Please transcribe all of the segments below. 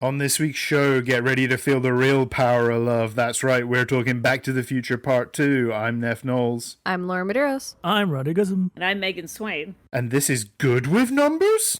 On this week's show, get ready to feel the real power of love. That's right, we're talking Back to the Future Part 2. I'm Neff Knowles. I'm Laura Medeiros. I'm Roddy Guzman. And I'm Megan Swain. And this is Good with Numbers?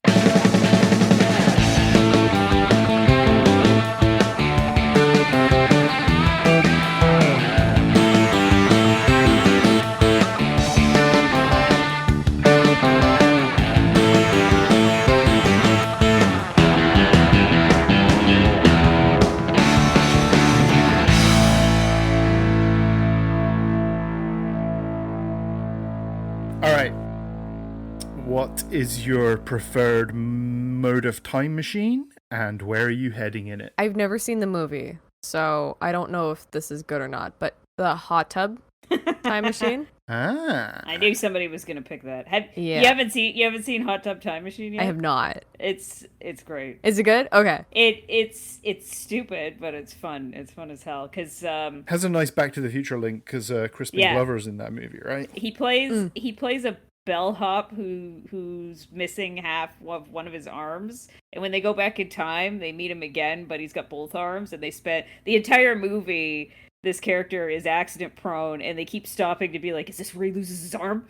What is your preferred mode of time machine, and where are you heading in it? I've never seen the movie, so I don't know if this is good or not, but the hot tub time machine? I knew somebody was going to pick that. You haven't seen Hot Tub Time Machine yet? I have not. It's great. Is it good? Okay. It's stupid, but it's fun. It's fun as hell because has a nice Back to the Future link because Crispin Glover's in that movie, right? He plays a bellhop who's missing half of one of his arms, and when they go back in time, they meet him again, but he's got both arms, and they spent the entire movie. This character is accident prone, and they keep stopping to be like, "Is this where he loses his arm?"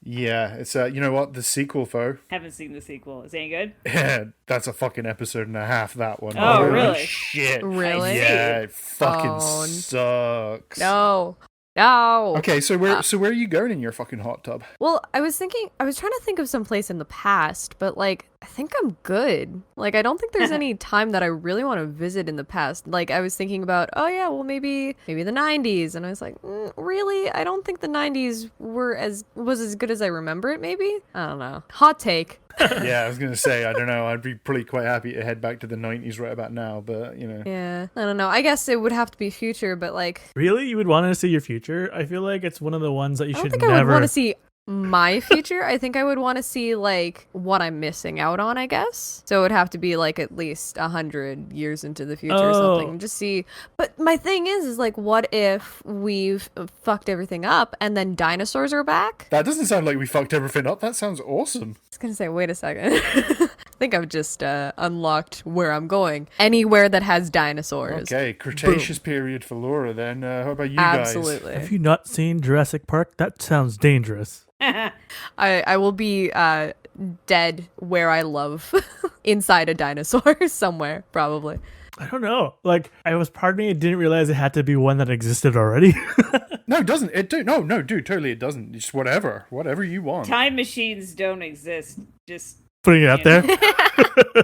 Yeah, it's you know what, the sequel, foe. Haven't seen the sequel. Is it any good? Yeah, that's a fucking episode and a half. That one. Oh, really? Shit. Really? Yeah, it fucking sucks. No. Okay, so where are you going in your fucking hot tub? Well, I was trying to think of some place in the past, but like I think I'm good. Like I don't think there's any time that I really want to visit in the past. Like I was thinking about, oh yeah, well maybe the 90s, and I was like, really? I don't think the 90s was as good as I remember it. Maybe, I don't know. Hot take. Yeah, I was gonna say, I don't know. I'd be probably quite happy to head back to the 90s right about now, but you know. Yeah, I don't know. I guess it would have to be future, but like. Really, you would want to see your future? I feel like it's one of the ones that you should never. I don't think I would want to see my future. I think I would want to see like what I'm missing out on, I guess. So it would have to be like at least 100 years into the future or something. Just see. But my thing is like, what if we've fucked everything up and then dinosaurs are back? That doesn't sound like we fucked everything up. That sounds awesome. I was gonna say, wait a second. I think I've just unlocked where I'm going. Anywhere that has dinosaurs. Okay, Cretaceous period for Laura then. How about you guys? Absolutely. Have you not seen Jurassic Park? That sounds dangerous. I will be dead where I love, inside a dinosaur somewhere, probably. I don't know. Like, part of me didn't realize it had to be one that existed already. No, it doesn't. No, dude, totally it doesn't. Just whatever you want. Time machines don't exist. Just putting it out there.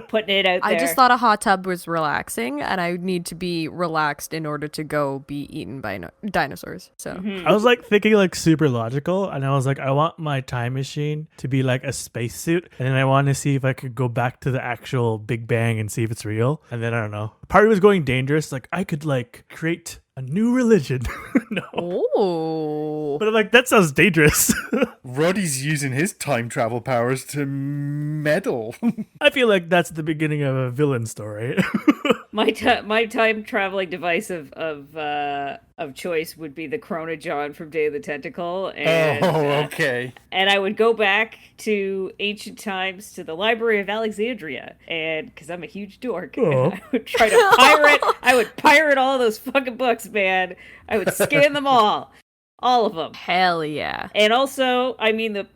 Putting it out there. I just thought a hot tub was relaxing, and I need to be relaxed in order to go be eaten by dinosaurs. So I was like thinking like super logical, and I was like, I want my time machine to be like a spacesuit, and then I want to see if I could go back to the actual Big Bang and see if it's real. And then I don't know. Part of it was going dangerous. Like I could like create a new religion. No. Oh. But I'm like, that sounds dangerous. Roddy's using his time travel powers to meddle. I feel like that's the beginning of a villain story. My time traveling device of choice would be the Chronojon from Day of the Tentacle. And, okay. And I would go back to ancient times to the Library of Alexandria, and because I'm a huge dork, I would try to pirate. I would pirate all those fucking books, man. I would scan them all of them. Hell yeah. And also, I mean, the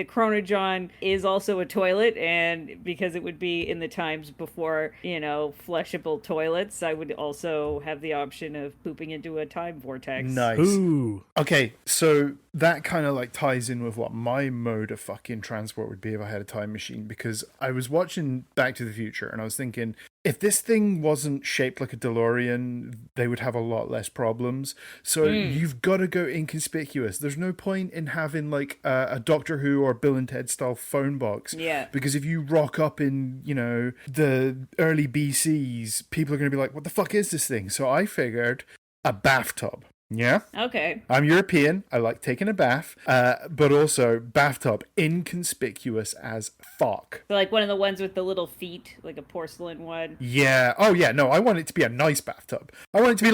Chronojon is also a toilet, and because it would be in the times before, flushable toilets, I would also have the option of pooping into a time vortex. Nice. Ooh. Okay, so that kind of like ties in with what my mode of fucking transport would be if I had a time machine, because I was watching Back to the Future and I was thinking, if this thing wasn't shaped like a DeLorean, they would have a lot less problems. So you've got to go inconspicuous. There's no point in having like a Doctor Who or Bill and Ted style phone box. Yeah. Because if you rock up in, the early BCs, people are going to be like, what the fuck is this thing? So I figured a bathtub. Yeah. Okay. I'm European. I like taking a bath, but also bathtub inconspicuous as fuck. So like one of the ones with the little feet, like a porcelain one. Yeah. Oh yeah. No, I want it to be a nice bathtub. I want it to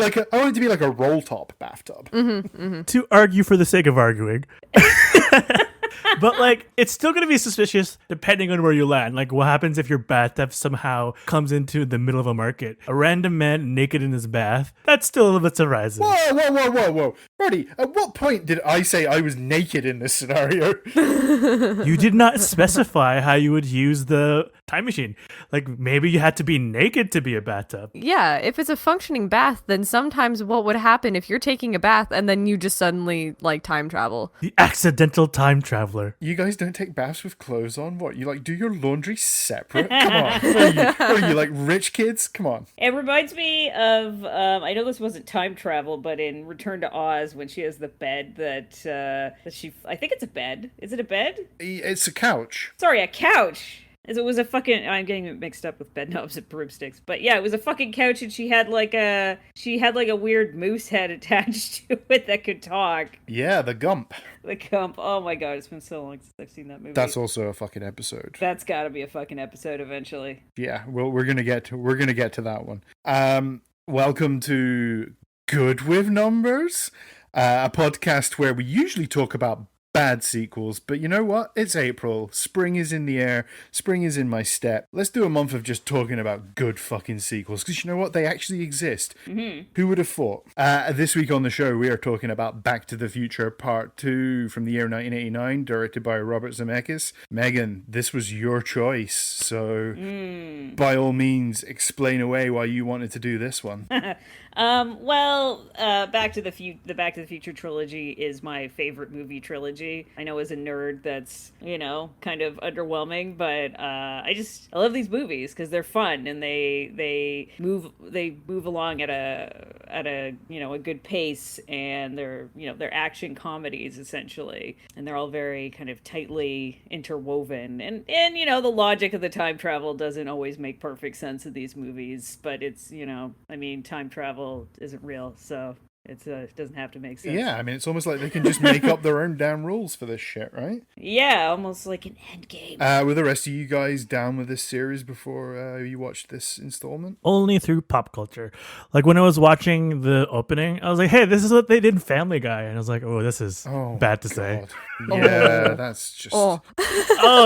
be like a roll top bathtub. Mm-hmm, mm-hmm. To argue for the sake of arguing. But like, it's still gonna be suspicious depending on where you land. Like, what happens if your bathtub somehow comes into the middle of a market? A random man naked in his bath? That's still a little bit surprising. Whoa. Brody, at what point did I say I was naked in this scenario? You did not specify how you would use the time machine. Like, maybe you had to be naked to be a bathtub. Yeah, if it's a functioning bath, then sometimes what would happen if you're taking a bath and then you just suddenly like time travel? The accidental time traveler. You guys don't take baths with clothes on? What, you like do your laundry separate? Come on. What are you like rich kids? Come on. It reminds me of, I know this wasn't time travel, but in Return to Oz, when she has the bed that she, I think it's a bed. Is it a bed? It's a couch. Sorry, a couch. As it was a fucking, I'm getting it mixed up with bed knobs and broomsticks, but yeah, it was a fucking couch, and she had like a weird moose head attached to it that could talk. Yeah, the Gump. The Gump. Oh my god, it's been so long since I've seen that movie. That's also a fucking episode. That's got to be a fucking episode eventually. Yeah, well, we're gonna get to that one. Welcome to Good with Numbers, a podcast where we usually talk about bad sequels, but you know what? It's April. Spring is in the air. Spring is in my step. Let's do a month of just talking about good fucking sequels, because you know what? They actually exist. Mm-hmm. Who would have thought? This week on the show, we are talking about Back to the Future Part 2 from the year 1989, directed by Robert Zemeckis. Megan, this was your choice, so by all means, explain away why you wanted to do this one. Back to the Future trilogy is my favorite movie trilogy. I know as a nerd that's, kind of underwhelming, but I love these movies because they're fun and they move along at a good pace, and they're action comedies essentially, and they're all very kind of tightly interwoven, and the logic of the time travel doesn't always make perfect sense in these movies, but it's time travel isn't real, so it doesn't have to make sense. Yeah, I mean, it's almost like they can just make up their own damn rules for this shit, right? Yeah, almost like an Endgame. Were the rest of you guys down with this series before you watched this installment? Only through pop culture. Like, when I was watching the opening, I was like, hey, this is what they did in Family Guy. And I was like, oh, this is bad to say. Yeah, that's just... Oh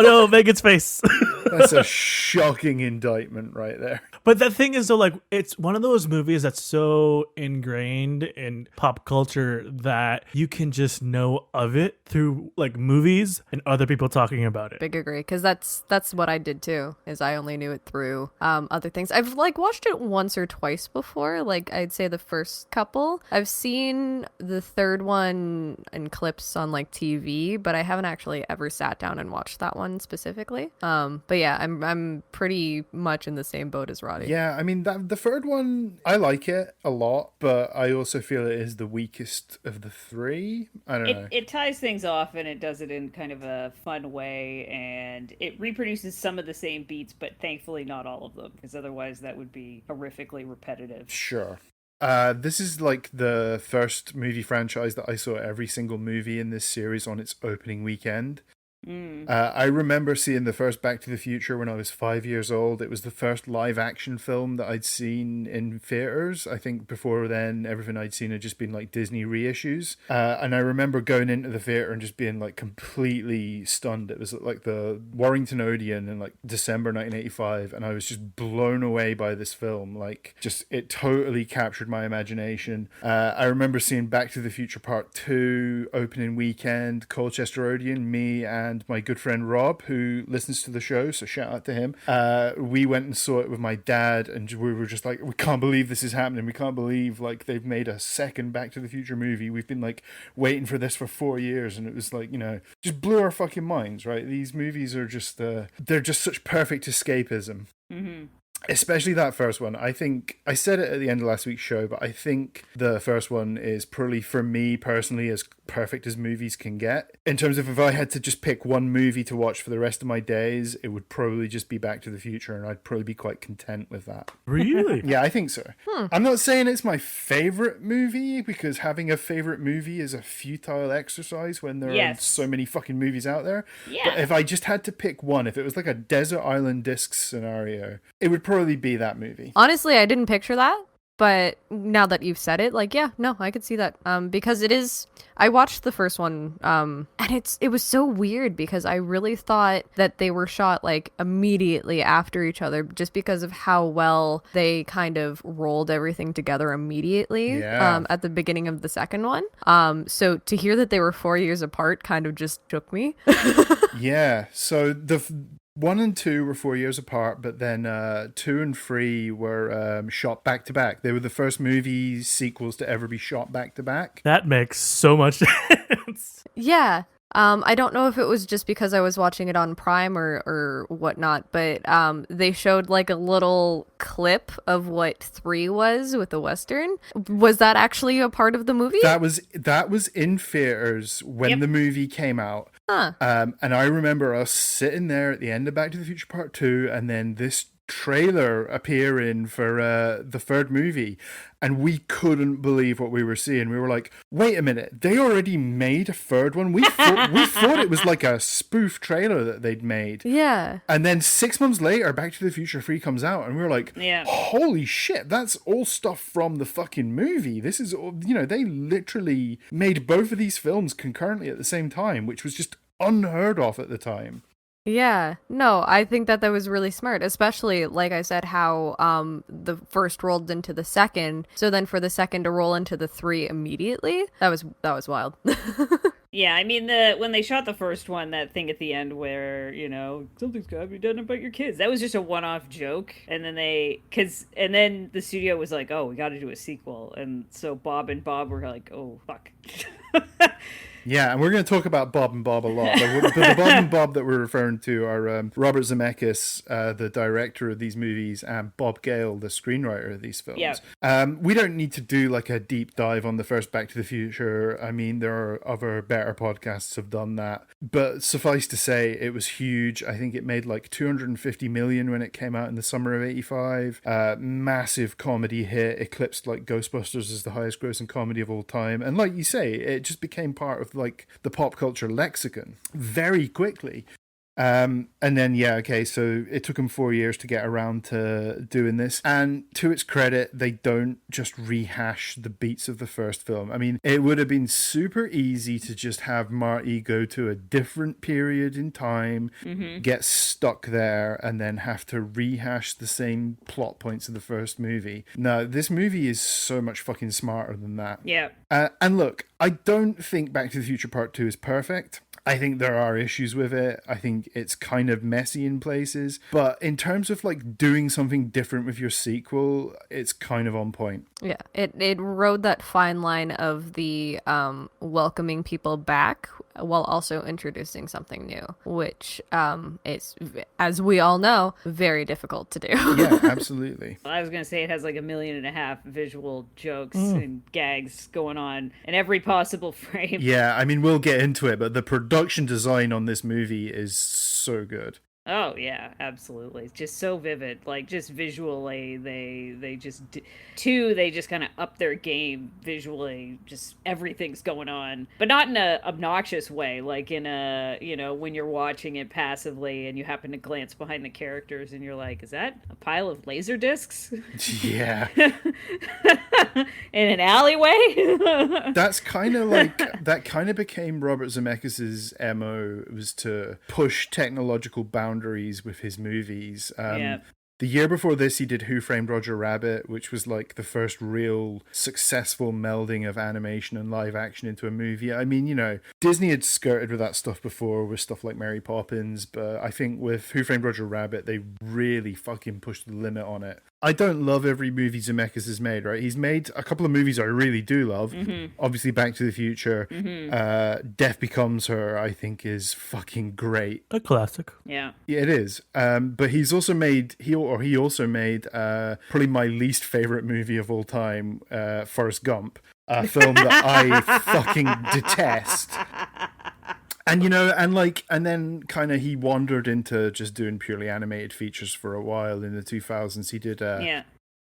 no, Megan's face. That's a shocking indictment right there. But the thing is, though, like, it's one of those movies that's so ingrained in pop culture that you can just know of it through like movies and other people talking about it. Big agree, because that's what I did too. Is I only knew it through other things. I've like watched it once or twice before. Like I'd say the first couple. I've seen the third one in clips on like TV, but I haven't actually ever sat down and watched that one specifically. But yeah, I'm pretty much in the same boat as Roddy. Yeah, I mean the third one, I like it a lot, but I also feel it is the weakest of the three. I don't know. It ties things off, and it does it in kind of a fun way, and it reproduces some of the same beats, but thankfully not all of them, because otherwise that would be horrifically repetitive. Sure. This is like the first movie franchise that I saw every single movie in this series on its opening weekend. I remember seeing the first Back to the Future when I was 5 years old. It was the first live action film that I'd seen in theaters. I think before then everything I'd seen had just been like Disney reissues, and I remember going into the theater and just being like completely stunned. It was like the Warrington Odeon in like December 1985, and I was just blown away by this film. Like, just it totally captured my imagination. I remember seeing Back to the Future Part 2 opening weekend, Colchester Odeon. Me and my good friend Rob, who listens to the show, so shout out to him. We went and saw it with my dad, and we were just like, we can't believe this is happening. We can't believe like they've made a second Back to the Future movie. We've been like waiting for this for 4 years, and it was like, just blew our fucking minds, right? These movies are just they're just such perfect escapism. Mm-hmm. Especially that first one. I think I said it at the end of last week's show, but I think the first one is probably, for me personally, as perfect as movies can get. In terms of if I had to just pick one movie to watch for the rest of my days, it would probably just be Back to the Future, and I'd probably be quite content with that. Really? Yeah, I think so. I'm not saying it's my favorite movie, because having a favorite movie is a futile exercise when there are so many fucking movies out there. Yeah. But if I just had to pick one, if it was like a Desert Island Discs scenario, it would probably be that movie. Honestly, I didn't picture that. But now that you've said it, like, yeah, no, I could see that. Because it is, I watched the first one, and it was so weird because I really thought that they were shot like immediately after each other just because of how well they kind of rolled everything together immediately, Yeah. at the beginning of the second one. So to hear that they were 4 years apart kind of just shook me. Yeah. So one and two were 4 years apart, but then two and three were shot back to back. They were the first movie sequels to ever be shot back to back. That makes so much sense. Yeah. I don't know if it was just because I was watching it on Prime or whatnot, but they showed like a little clip of what 3 was with the Western. Was that actually a part of the movie? That was in theaters when the movie came out. Huh. And I remember us sitting there at the end of Back to the Future Part 2, and then this trailer appearing for the third movie, and we couldn't believe what we were seeing. We were like, wait a minute, they already made a third one? We thought it was like a spoof trailer that they'd made. Yeah. And then 6 months later, Back to the Future 3 comes out, and we were like, holy shit, that's all stuff from the fucking movie. This is all, they literally made both of these films concurrently at the same time, which was just unheard of at the time. Yeah, no, I think that was really smart, especially, like I said, how the first rolled into the second. So then for the second to roll into the 3 immediately, that was wild. Yeah, I mean, when they shot the first one, that thing at the end where, something's got to be done about your kids, that was just a one-off joke. And then then the studio was like, oh, we got to do a sequel. And so Bob and Bob were like, oh, fuck. Yeah, and we're going to talk about Bob and Bob a lot. But the Bob and Bob that we're referring to are Robert Zemeckis, the director of these movies, and Bob Gale, the screenwriter of these films. Yeah. We don't need to do like a deep dive on the first Back to the Future. I mean, there are other better podcasts have done that. But suffice to say, it was huge. I think it made like 250 million when it came out in the summer of '85. Massive comedy hit, eclipsed like Ghostbusters as the highest grossing comedy of all time. And like you say, it just became part of like the pop culture lexicon very quickly. And then, so it took them 4 years to get around to doing this. And to its credit, they don't just rehash the beats of the first film. I mean, it would have been super easy to just have Marty go to a different period in time, get stuck there, and then have to rehash the same plot points of the first movie. No, this movie is so much fucking smarter than that. Yeah. And look, I don't think Back to the Future Part 2 is perfect. I think there are issues with it. I think it's kind of messy in places. But in terms of like doing something different with your sequel, it's kind of on point. Yeah, it rode that fine line of the welcoming people back while also introducing something new, which is, as we all know, very difficult to do. Yeah, absolutely. I was going to say it has like 1.5 million visual jokes and gags going on in every possible frame. Yeah, I mean, we'll get into it, but the production design on this movie is so good. Oh yeah, absolutely. It's just so vivid. Like just visually, they just kind of up their game visually. Just everything's going on, but not in a obnoxious way. Like in a when you're watching it passively and you happen to glance behind the characters and you're like, is that a pile of laser discs? Yeah. In an alleyway. That's kind of like that. Kind of became Robert Zemeckis's MO, was to push technological boundaries with his movies. The year before this, he did Who Framed Roger Rabbit, which was like the first real successful melding of animation and live action into a movie. I mean, Disney had skirted with that stuff before with stuff like Mary Poppins, but I think with Who Framed Roger Rabbit, they really fucking pushed the limit on it. I don't love every movie Zemeckis has made, right? He's made a couple of movies I really do love. Obviously, Back to the Future. Death Becomes Her, I think, is fucking great. A classic. Yeah. Yeah, it is. But he also made probably my least favorite movie of all time, Forrest Gump, a film that I fucking detest. And and then kind of he wandered into just doing purely animated features for a while in the 2000s. He did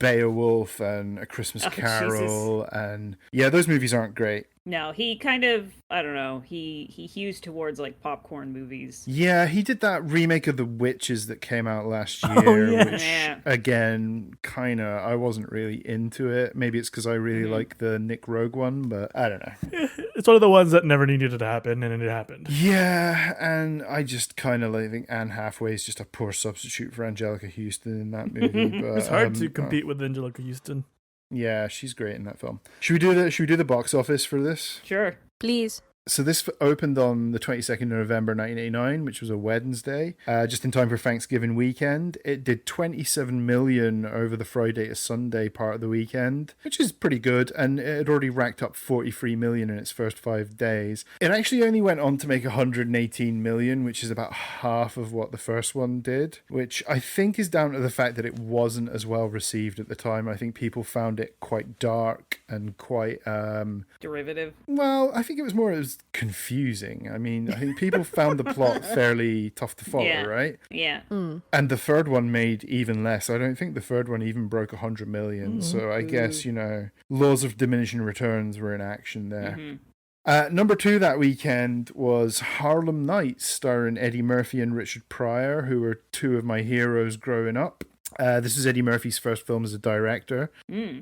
Beowulf and A Christmas Carol, Jesus. and those movies aren't great. No, he kind of, I don't know, he hews towards like popcorn movies. Yeah, he did that remake of The Witches that came out last Oh, year, yeah. which, Yeah. again, kind of, I wasn't really into it. Maybe it's because I really like the Nick Rogue one, but I don't know. It's one of the ones that never needed to happen, and it happened. Yeah, and I just kind of think Anne Hathaway is just a poor substitute for Angelica Houston in that movie. But, It's hard to compete with Angelica Houston. Yeah, she's great in that film. Should we do the box office for this? Sure. Please. So this opened on the 22nd of November 1989, which was a Wednesday, just in time for Thanksgiving weekend. It did 27 million over the Friday to Sunday part of the weekend, which is pretty good, and it had already racked up 43 million in its first 5 days. It actually only went on to make 118 million, which is about half of what the first one did, which I think is down to the fact that it wasn't as well received at the time. I think people found it quite dark and quite Derivative. well, I think it was confusing. I mean, I think people found the plot fairly tough to follow, Yeah. right? Yeah. And the third one made even less. I don't think the third one even broke 100 million. So I guess, laws of diminishing returns were in action there. Number 2 that weekend was Harlem Nights, starring Eddie Murphy and Richard Pryor, who were 2 of my heroes growing up. This is Eddie Murphy's first film as a director.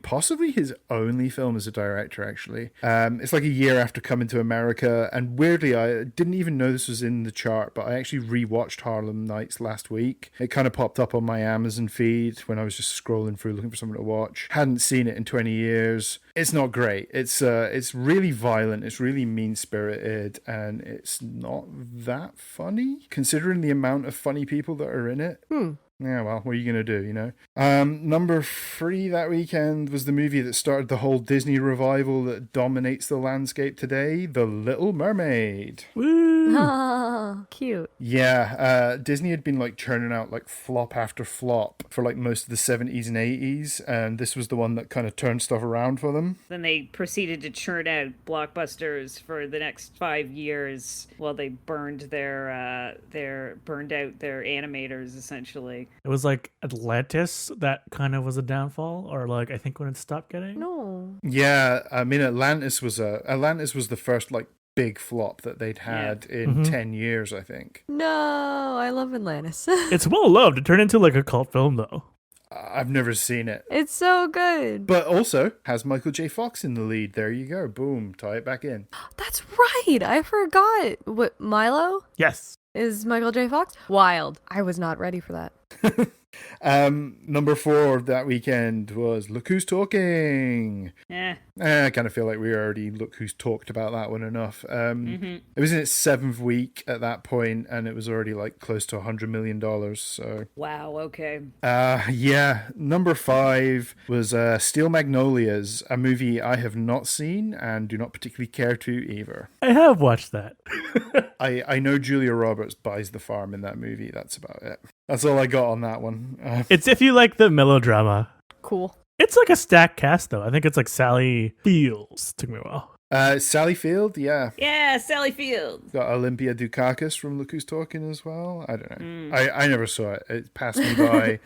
Possibly his only film as a director, actually. It's like a year after coming to America, and weirdly, I didn't even know this was in the chart, but I actually rewatched Harlem Nights last week. It kind of popped up on my Amazon feed when I was just scrolling through looking for something to watch. Hadn't seen it in 20 years. It's not great. It's really violent, it's really mean-spirited, and it's not that funny, considering the amount of funny people that are in it. Yeah, well, what are you going to do, Number 3 that weekend was the movie that started the whole Disney revival that dominates the landscape today, The Little Mermaid. Woo! Cute. Yeah, Disney had been churning out flop after flop for most of the 70s and 80s, and this was the one that kind of turned stuff around for them. Then they proceeded to churn out blockbusters for the next 5 years while they burned out their animators, essentially. It was like Atlantis that kind of was a downfall, or I think when it stopped getting. No. Yeah, I mean Atlantis was the first big flop that they'd had in 10 years, I think. No, I love Atlantis. It's well loved. It turned into a cult film though. I've never seen it. It's so good. But also has Michael J. Fox in the lead. There you go. Boom. Tie it back in. That's right. I forgot. What, Milo Yes. is Michael J. Fox? Wild. I was not ready for that. Number 4 that weekend was Look Who's Talking. I kind of feel like we already Look Who's talked about that one enough. It was in its 7th week at that point, and it was already close to $100 million. So Wow, okay. yeah. Number 5 was Steel Magnolias, a movie I have not seen and do not particularly care to either. I have watched that. I know Julia Roberts buys the farm in that movie. That's about it. That's all I got on that one. It's if you like the melodrama. Cool. It's a stacked cast though. I think it's Sally Fields. Took me a while. Sally Field, yeah. Yeah, Sally Field. Got Olympia Dukakis from Look Who's Talking as well. I don't know. I never saw it. It passed me by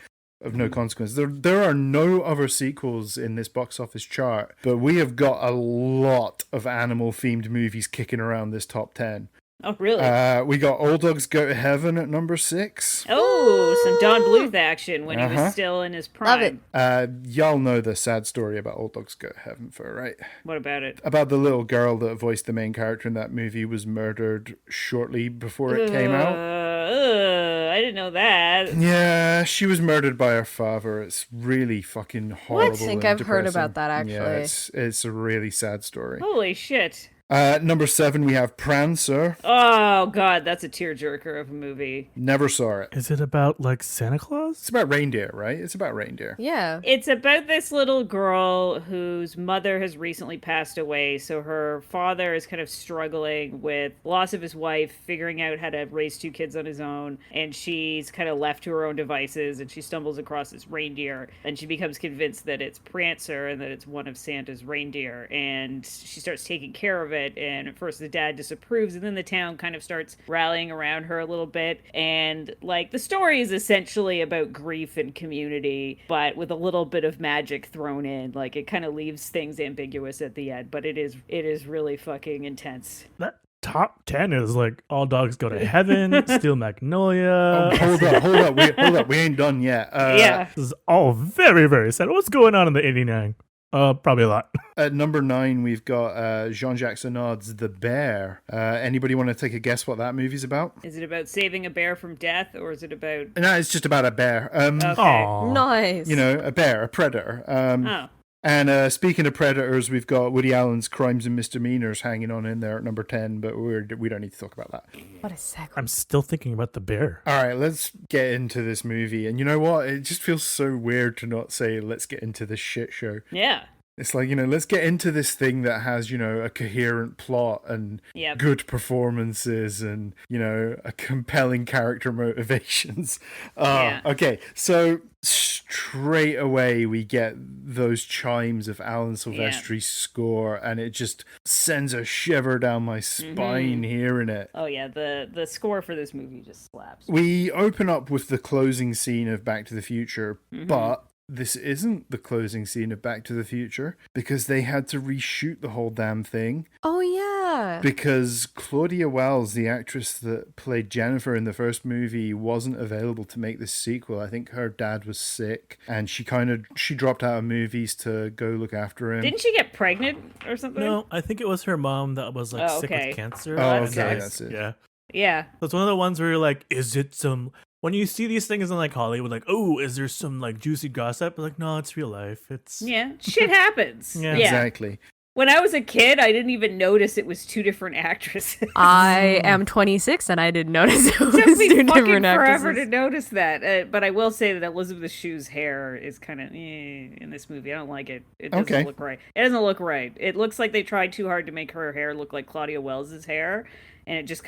of no consequence. There are no other sequels in this box office chart, but we have got a lot of animal-themed movies kicking around this top 10. Oh, really? We got Old Dogs Go to Heaven at number 6. Oh, some Don Bluth action when he was still in his prime. Love it. Y'all know the sad story about Old Dogs Go to Heaven, right? What about it? About the little girl that voiced the main character in that movie was murdered shortly before it came out. I didn't know that. Yeah, she was murdered by her father. It's really fucking horrible. I think and I've heard depressing. about that, actually. Yeah, it's a really sad story. Holy shit. Number 7, we have Prancer. Oh, God, that's a tearjerker of a movie. Never saw it. Is it about Santa Claus? It's about reindeer, right? It's about reindeer. Yeah. It's about this little girl whose mother has recently passed away, so her father is kind of struggling with loss of his wife, figuring out how to raise 2 kids on his own, and she's kind of left to her own devices, and she stumbles across this reindeer, and she becomes convinced that it's Prancer and that it's one of Santa's reindeer, and she starts taking care of it, it. And at first the dad disapproves, and then the town kind of starts rallying around her a little bit. And like the story is essentially about grief and community, but with a little bit of magic thrown in. Like it kind of leaves things ambiguous at the end, but it is really fucking intense. That top 10 is like All Dogs Go to Heaven, Steel Magnolia. Oh, hold up. We ain't done yet. Yeah. This is all very, very sad. What's going on in the 89? Probably a lot. At number 9, we've got Jean-Jacques Annaud's The Bear. Anybody want to take a guess what that movie's about? Is it about saving a bear from death, or is it about... No, it's just about a bear. Okay. Aw. Nice. You know, a bear, a predator. Oh. And speaking of predators, we've got Woody Allen's Crimes and Misdemeanors hanging on in there at number 10, but we don't need to talk about that. What a segue. I'm still thinking about the bear. All right, let's get into this movie. And you know what? It just feels so weird to not say, let's get into this shit show. Yeah. It's like, you know, let's get into this thing that has, you know, a coherent plot and Yep. good performances and, you know, a compelling character motivations. Yeah. Okay, so straight away we get those chimes of Alan Silvestri's score, and it just sends a shiver down my spine hearing it. Oh yeah, the score for this movie just slaps. We open up with the closing scene of Back to the Future, but this isn't the closing scene of Back to the Future because they had to reshoot the whole damn thing Oh, yeah. because Claudia Wells, the actress that played Jennifer in the first movie, wasn't available to make this sequel. I think her dad was sick and she dropped out of movies to go look after him. Didn't she get pregnant or something? No, I think it was her mom that was like sick okay. with cancer. Oh, that okay, sucks. that's it. Yeah. Yeah. So it's one of the ones where you're like, is it some... When you see these things in like Hollywood, like, oh, is there some like juicy gossip? But like, no, it's real life. It's... Yeah. Shit happens. Yeah. Exactly. When I was a kid, I didn't even notice it was two different actresses. I am 26 and I didn't notice it was It took me two fucking different forever actresses. to notice that. But I will say that Elizabeth Shue's hair is kind of in this movie. I don't like it. It doesn't look right. It doesn't look right. It looks like they tried too hard to make her hair look like Claudia Wells' hair. And it just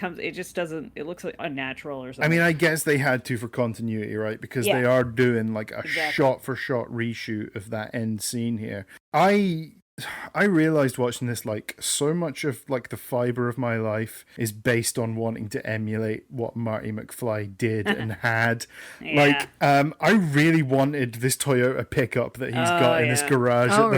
doesn't, it looks like unnatural or something. I mean, I guess they had to for continuity, right? Because they are doing like a shot-for-shot reshoot of that end scene here. I realized watching this, like, so much of like the fiber of my life is based on wanting to emulate what Marty McFly did and had. Like, I really wanted this Toyota pickup that he's got in his garage at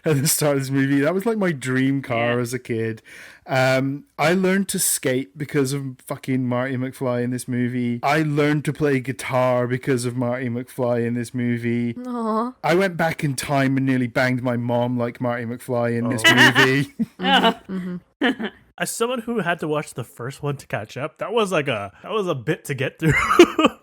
the start of this movie. That was like my dream car as a kid. I learned to skate because of fucking Marty McFly in this movie. I learned to play guitar because of Marty McFly in this movie. Aww. I went back in time and nearly banged my mom like Marty McFly in this movie. As someone who had to watch the first one to catch up, that was a bit to get through.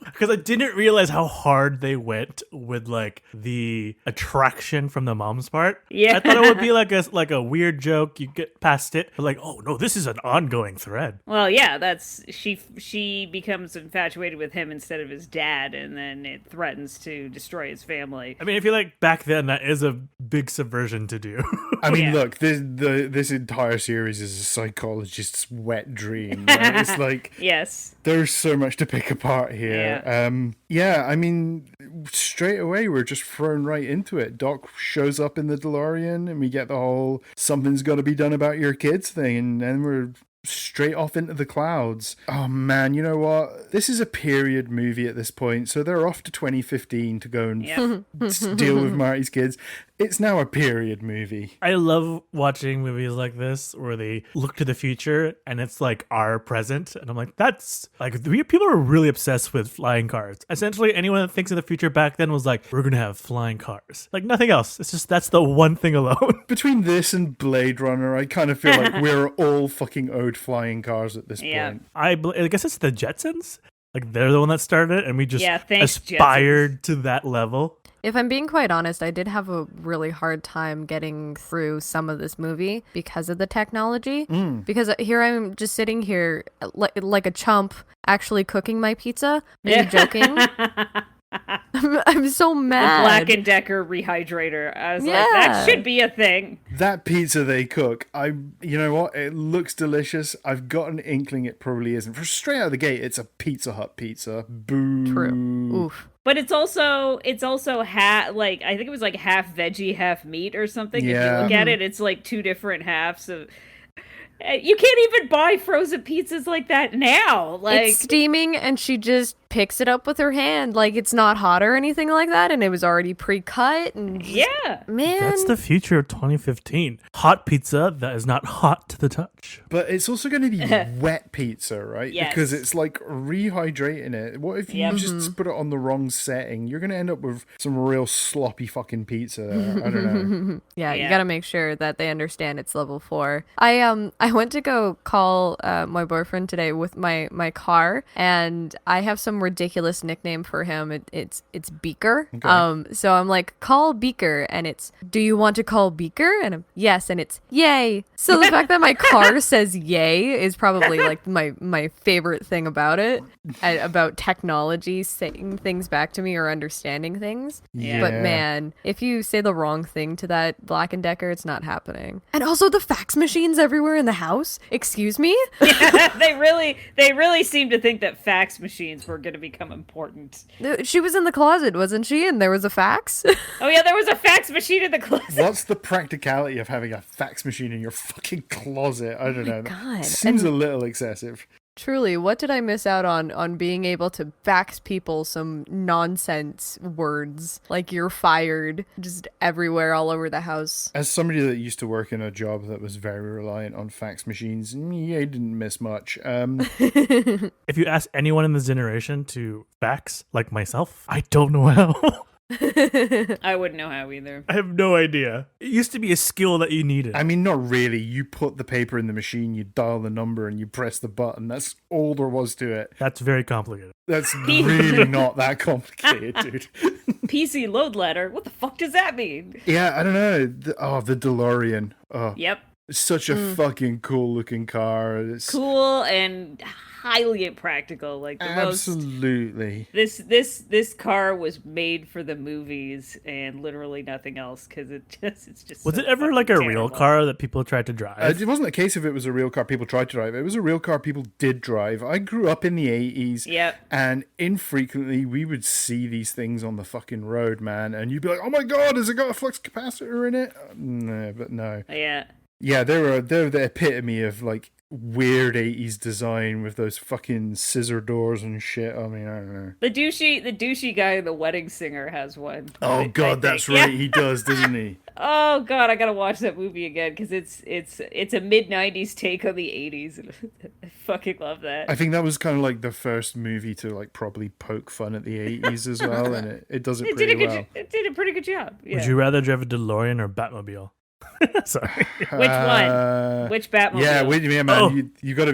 Because I didn't realize how hard they went with like the attraction from the mom's part. Yeah. I thought it would be like a weird joke. You get past it, but like, oh no, this is an ongoing thread. Well, yeah, that's she becomes infatuated with him instead of his dad, and then it threatens to destroy his family. I mean, I feel like back then that is a big subversion to do. I mean, look, this entire series is a psychologist's wet dream. Right? It's like, Yes. there's so much to pick apart here. I mean, straight away we're just thrown right into it. Doc shows up in the DeLorean and we get the whole something's got to be done about your kids thing, and then we're straight off into the clouds. Oh man, you know what? This is a period movie at this point, so they're off to 2015 to go and deal with Marty's kids. It's now a period movie. I love watching movies like this where they look to the future and it's like our present. And I'm like, that's like, people are really obsessed with flying cars. Essentially, anyone that thinks of the future back then was like, we're going to have flying cars. Like nothing else. It's just, that's the one thing alone. Between this and Blade Runner, I kind of feel like we're all fucking owed flying cars at this point. I guess it's the Jetsons. Like they're the one that started it and we just thanks, aspired to that level. If I'm being quite honest, I did have a really hard time getting through some of this movie because of the technology. Because here I'm just sitting here like a chump actually cooking my pizza. Are you joking? I'm so mad. The Black & Decker rehydrator. I was like, that should be a thing. That pizza they cook, you know what? It looks delicious. I've got an inkling it probably isn't. For straight out of the gate, it's a Pizza Hut pizza. Boo. True. Oof. But it's also like I think it was like half veggie, half meat or something. Yeah. If you look at it, it's like two different halves of. You can't even buy frozen pizzas like that now. Like It's steaming and she just picks it up with her hand. Like it's not hot or anything like that. And it was already pre-cut. And just- yeah. man. That's the future of 2015. Hot pizza that is not hot to the touch. But it's also going to be wet pizza, right? Yes. Because it's like rehydrating it. What if you just put it on the wrong setting? You're going to end up with some real sloppy fucking pizza there. I don't know. Yeah, Yeah. you gotta make sure that they understand it's level 4. I went to go call my boyfriend today with my car, and I have some ridiculous nickname for him. It's Beaker. Okay. So I'm like, call Beaker, and it's, do you want to call Beaker? And I'm, yes, and it's yay. So the fact that my car says yay is probably like my favorite thing about it, about technology saying things back to me or understanding things. Yeah. But man, if you say the wrong thing to that Black & Decker, it's not happening. And also the fax machines everywhere in the house. Excuse me? they really seem to think that fax machines were going to become important. She was in the closet, wasn't she? And there was a fax. Oh yeah, there was a fax machine in the closet. What's the practicality of having a fax machine in your fucking closet? I don't know. God. Seems a little excessive. Truly, what did I miss out on being able to fax people some nonsense words like you're fired just everywhere all over the house? As somebody that used to work in a job that was very reliant on fax machines, yeah, I didn't miss much. If you ask anyone in this generation to fax, like myself, I don't know how. I wouldn't know how either. I have no idea. It used to be a skill that you needed. I mean, not really. You put the paper in the machine, you dial the number, and you press the button. That's all there was to it. That's very complicated. That's really not that complicated, dude. PC load letter. What the fuck does that mean? Yeah, I don't know. The DeLorean. Oh, Yep. it's such a fucking cool looking car. It's Cool and highly impractical. Like the most. absolutely. This car was made for the movies and literally nothing else because it's just. Was so it ever like a fucking real terrible. car that people tried to drive? It wasn't a case of it was a real car people tried to drive. It was a real car people did drive. I grew up in the 80s. Yep. And infrequently we would see these things on the fucking road, man. And you'd be like, oh my God, has it got a flux capacitor in it? No, but no. Yeah. Yeah, they're the epitome of like weird 80s design with those fucking scissor doors and shit. I mean, I don't know. The douchey guy in The Wedding Singer has one. Oh I God, that's think. right. Yeah. He does, doesn't he? Oh God, I gotta watch that movie again because it's a mid '90s take on the '80s. I fucking love that. I think that was kind of like the first movie to like probably poke fun at the 80s as well, and it does it It did pretty a good. well. It did a pretty good job. Yeah. Would you rather drive a DeLorean or Batmobile? Sorry. Which one? Which Batmobile? Yeah, wait, yeah, man. Oh. You gotta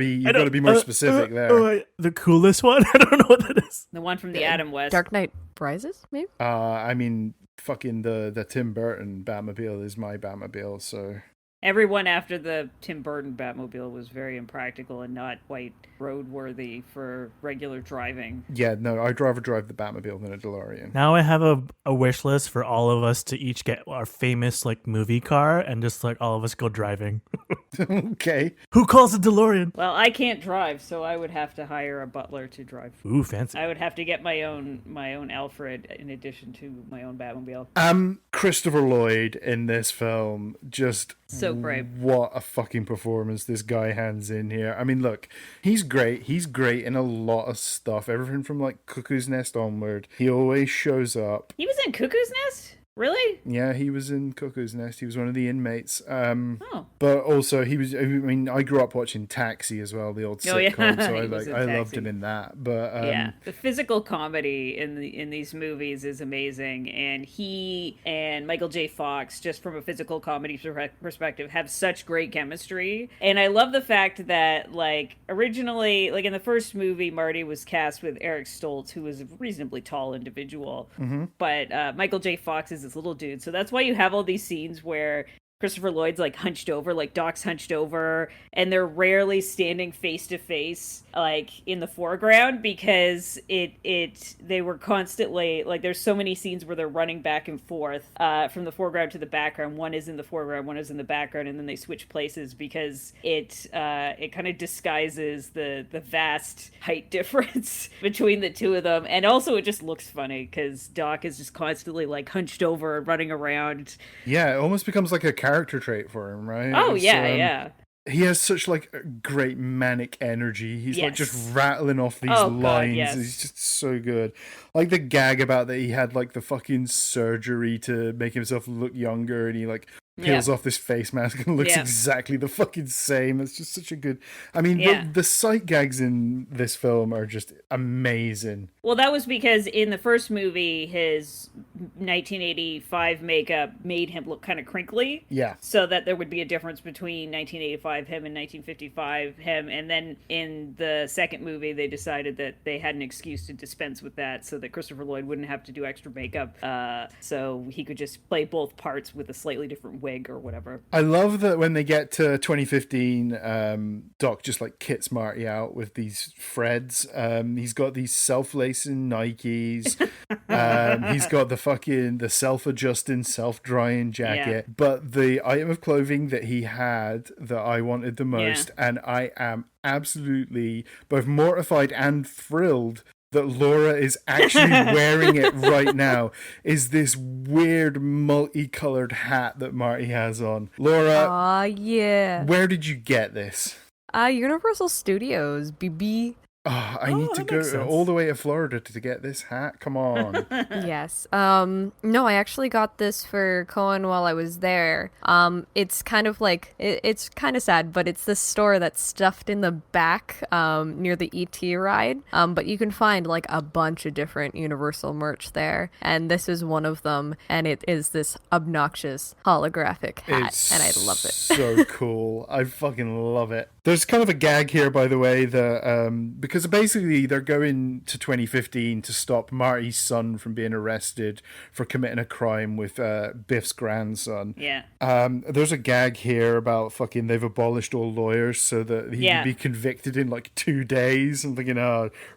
be more specific there. The coolest one? I don't know what that is. The one from the Adam West. Dark Knight Rises, maybe? I mean, fucking the Tim Burton Batmobile is my Batmobile, so Everyone after the Tim Burton Batmobile was very impractical and not quite roadworthy for regular driving. yeah, no, I'd rather drive the Batmobile than a DeLorean. Now I have a wish list for all of us to each get our famous like movie car and just like all of us go driving. Okay. Who calls a DeLorean? Well, I can't drive, so I would have to hire a butler to drive. Ooh, fancy. I would have to get my own Alfred in addition to my own Batmobile. Christopher Lloyd in this film, just So great. what a fucking performance this guy hands in here. I mean, look, he's great. He's great in a lot of stuff. Everything from like Cuckoo's Nest onward. He always shows up. He was in Cuckoo's Nest? Really? Yeah, he was in Cuckoo's Nest. He was one of the inmates. Oh. But also he was. I mean, I grew up watching Taxi as well, the old Oh, yeah. sitcom. So He was in I loved Taxi. him in that. But Yeah, the physical comedy in these movies is amazing, and he and Michael J. Fox, just from a physical comedy perspective, have such great chemistry. And I love the fact that, like, originally, like in the first movie, Marty was cast with Eric Stoltz, who was a reasonably tall individual, but Michael J. Fox is this little dude, so that's why you have all these scenes where Christopher Lloyd's like hunched over, like Doc's hunched over, and they're rarely standing face to face, like in the foreground, because they were constantly like, there's so many scenes where they're running back and forth from the foreground to the background. One is in the foreground, one is in the background, and then they switch places because it kind of disguises the vast height difference between the two of them, and also it just looks funny because Doc is just constantly like hunched over and running around. yeah, it almost becomes like a character trait for him, right? Oh It's, yeah. he has such like a great manic energy. He's like just Yes. rattling off these Oh, lines. God, yes. He's just so good. Like the gag about that he had like the fucking surgery to make himself look younger, and he like peels off this face mask and looks exactly the fucking same. It's just such a good. I mean, the sight gags in this film are just amazing. Well, that was because in the first movie, his 1985 makeup made him look kind of crinkly. Yeah. So that there would be a difference between 1985 him and 1955 him. And then in the second movie, they decided that they had an excuse to dispense with that so that Christopher Lloyd wouldn't have to do extra makeup. So he could just play both parts with a slightly different wig or whatever. I love that when they get to 2015, Doc just like kits Marty out with these Freds. He's got these self-lacing Nikes. He's got the self-adjusting, self-drying jacket. But the item of clothing that he had that I wanted the most, and I am absolutely both mortified and thrilled that Laura is actually wearing it right now, is this weird multicolored hat that Marty has on. Laura, yeah. Where did you get this? Universal Studios, BB. I need to go all the way to Florida to get this hat. Come on. Yes. No, I actually got this for Cohen while I was there. It's kind of like, it's kind of sad, but it's this store that's stuffed in the back near the ET ride. But you can find like a bunch of different Universal merch there. And this is one of them. And it is this obnoxious holographic hat. And I love it. So cool. I fucking love it. There's kind of a gag here, by the way, that because basically they're going to 2015 to stop Marty's son from being arrested for committing a crime with Biff's grandson. Yeah. There's a gag here about fucking they've abolished all lawyers so that he can be convicted in like 2 days. I'm thinking,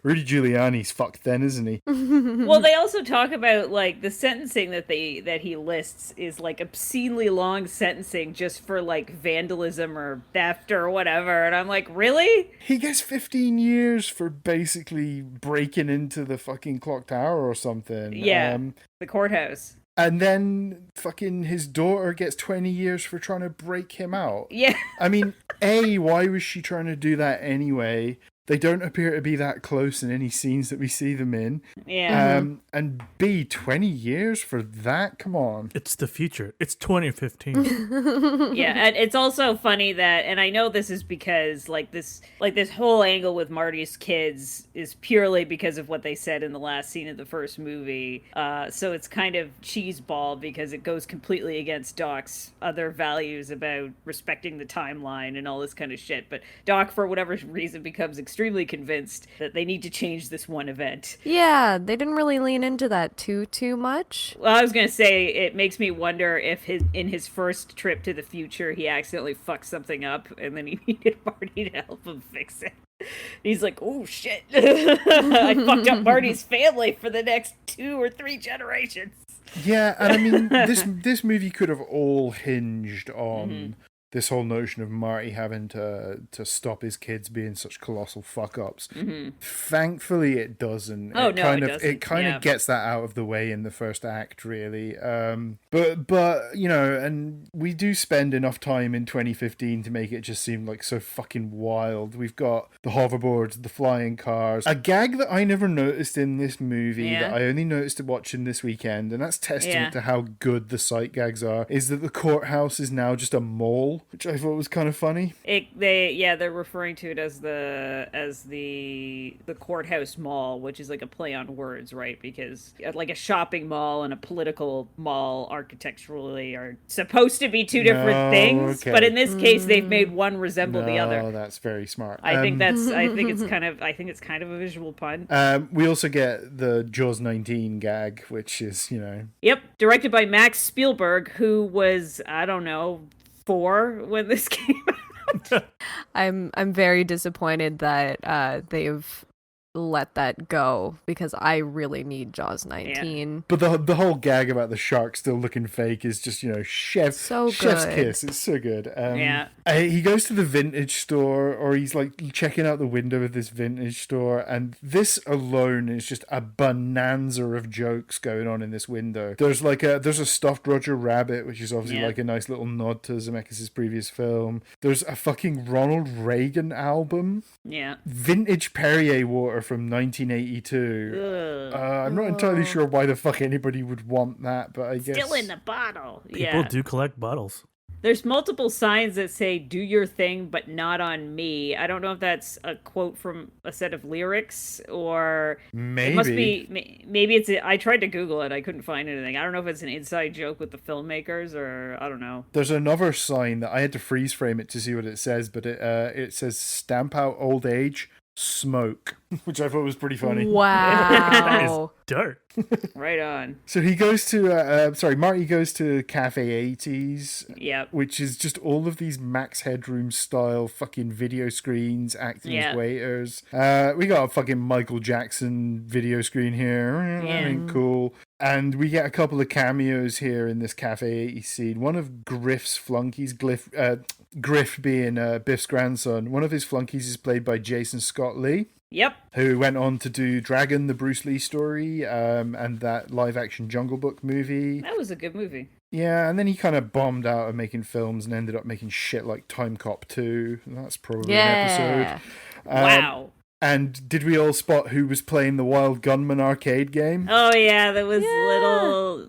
Rudy Giuliani's fucked then, isn't he? Well, they also talk about like the sentencing that he lists is like obscenely long sentencing just for like vandalism or theft or whatever. And I'm like, really? He gets 15 years for basically breaking into the fucking clock tower or something. Yeah, the courthouse. And then fucking his daughter gets 20 years for trying to break him out. Yeah. I mean, why was she trying to do that anyway? They don't appear to be that close in any scenes that we see them in. Yeah. And B, 20 years for that? Come on. It's the future. It's 2015. Yeah, and it's also funny that, and I know this is because this whole angle with Marty's kids is purely because of what they said in the last scene of the first movie. So it's kind of cheeseball because it goes completely against Doc's other values about respecting the timeline and all this kind of shit. But Doc, for whatever reason, becomes extremely convinced that they need to change this one event. Yeah, they didn't really lean into that too much. Well, I was going to say, it makes me wonder if in his first trip to the future, he accidentally fucked something up and then he needed Marty to help him fix it. He's like, oh shit, I fucked up Marty's family for the next 2 or 3 generations. Yeah, and I mean, this movie could have all hinged on this whole notion of Marty having to stop his kids being such colossal fuck-ups. Thankfully, it doesn't. It kind of gets that out of the way in the first act, really. But you know, and we do spend enough time in 2015 to make it just seem like so fucking wild. We've got the hoverboards, the flying cars. A gag that I never noticed in this movie that I only noticed watching this weekend, and that's testament to how good the sight gags are, is that the courthouse is now just a mall, which I thought was kind of funny. They're referring to it as the courthouse mall, which is like a play on words, right? Because like a shopping mall and a political mall architecturally are supposed to be 2 different things, but in this case they've made one resemble the other. Oh, that's very smart. I think it's kind of a visual pun. We also get the Jaws 19 gag, which is, you know. Yep, directed by Max Spielberg, who was, I don't know, 4 when this came out. I'm very disappointed that they've let that go because I really need Jaws 19. But the whole gag about the shark still looking fake is just, chef's good. kiss. It's so good. Yeah. He goes to the vintage store, or he's like checking out the window of this vintage store, and this alone is just a bonanza of jokes going on in this window. There's a stuffed Roger Rabbit, which is obviously like a nice little nod to Zemeckis' previous film. There's a fucking Ronald Reagan album. Yeah. Vintage Perrier water from 1982. I'm not entirely sure why the fuck anybody would want that, but I guess... Still in the bottle. People do collect bottles. There's multiple signs that say, do your thing, but not on me. I don't know if that's a quote from a set of lyrics or... Maybe. It must be... Maybe it's... I tried to Google it. I couldn't find anything. I don't know if it's an inside joke with the filmmakers or... I don't know. There's another sign that I had to freeze frame it to see what it says, but it says, stamp out old age, smoke, which I thought was pretty funny. That is Wow. dark. Right on. So he goes to, Marty goes to Cafe 80s, Yep. which is just all of these Max Headroom style fucking video screens acting as waiters. We got a fucking Michael Jackson video screen here. That ain't cool. And we get a couple of cameos here in this Cafe 80s scene. One of Griff's flunkies, Griff being Biff's grandson, one of his flunkies is played by Jason Scott Lee. Yep. Who went on to do Dragon, the Bruce Lee story, and that live-action Jungle Book movie. That was a good movie. Yeah, and then he kind of bombed out of making films and ended up making shit like Time Cop 2. That's probably an episode. Wow. And did we all spot who was playing the Wild Gunman arcade game? Oh, yeah, that was little,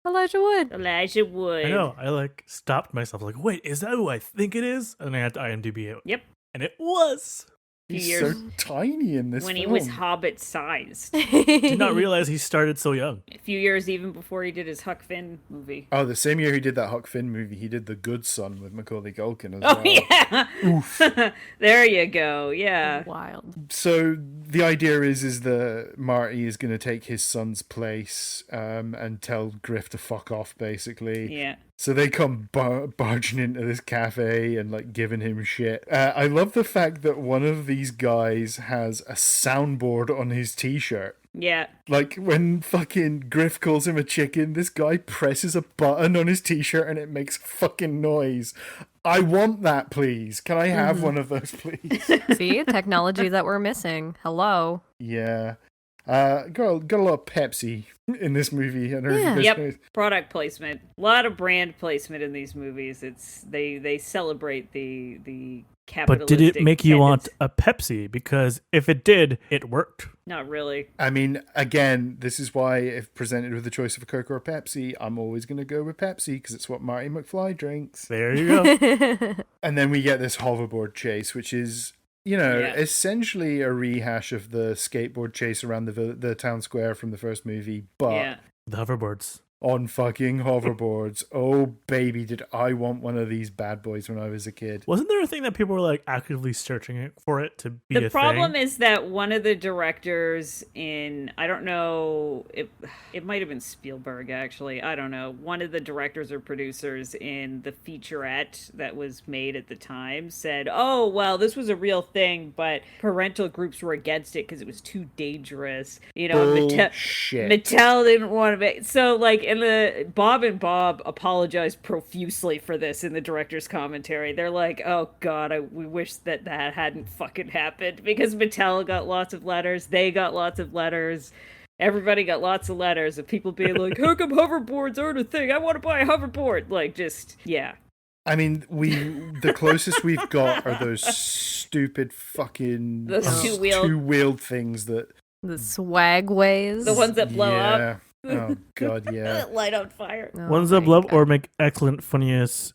Elijah Wood. Elijah Wood. I know. I stopped myself wait, is that who I think it is? And I had to IMDb it. Yep. And it was. He's so tiny in this when film. he was Hobbit sized. Did not realize he started so young. A few years even before he did his Huck Finn movie. Oh, the same year he did that Huck Finn movie, he did The Good Son with Macaulay Culkin as well. Oh, yeah. Oof. There you go. Yeah. Wild. So the idea is that Marty is going to take his son's place and tell Griff to fuck off, basically. Yeah. So they come barging into this cafe and giving him shit. I love the fact that one of these guys has a soundboard on his t-shirt. Yeah. When fucking Griff calls him a chicken, this guy presses a button on his t-shirt and it makes fucking noise. I want that, please. Can I have one of those, please? See, technology that we're missing. Hello. Yeah. Got a lot of Pepsi in this movie. Yep. Product placement. A lot of brand placement in these movies. They celebrate the capitalistic. But did it make you tendency. want a Pepsi? Because if it did, it worked. Not really. I mean, again, this is why if presented with the choice of a Coke or a Pepsi, I'm always going to go with Pepsi because it's what Marty McFly drinks. There you go. And then we get this hoverboard chase, which is... essentially a rehash of the skateboard chase around the town square from the first movie, but The hoverboards. on fucking hoverboards. Oh, baby, did I want one of these bad boys when I was a kid. Wasn't there a thing that people were actively searching for it to be a thing? The problem is that one of the directors in, I don't know, it might have been Spielberg actually, I don't know, one of the directors or producers in the featurette that was made at the time said, oh, well, this was a real thing, but parental groups were against it because it was too dangerous. Bullshit. Mattel didn't want to make, so and the Bob and Bob apologized profusely for this in the director's commentary. They're like, oh god, we wish that hadn't fucking happened, because Mattel got lots of letters, they got lots of letters, everybody got lots of letters of people being like, how come hoverboards aren't a thing? I want to buy a hoverboard. Yeah. I mean, the closest we've got are those stupid fucking Those two-wheeled things that... The swagways. The ones that blow up. Oh god, yeah. Light on fire. Oh Ones that my blow up God. or make excellent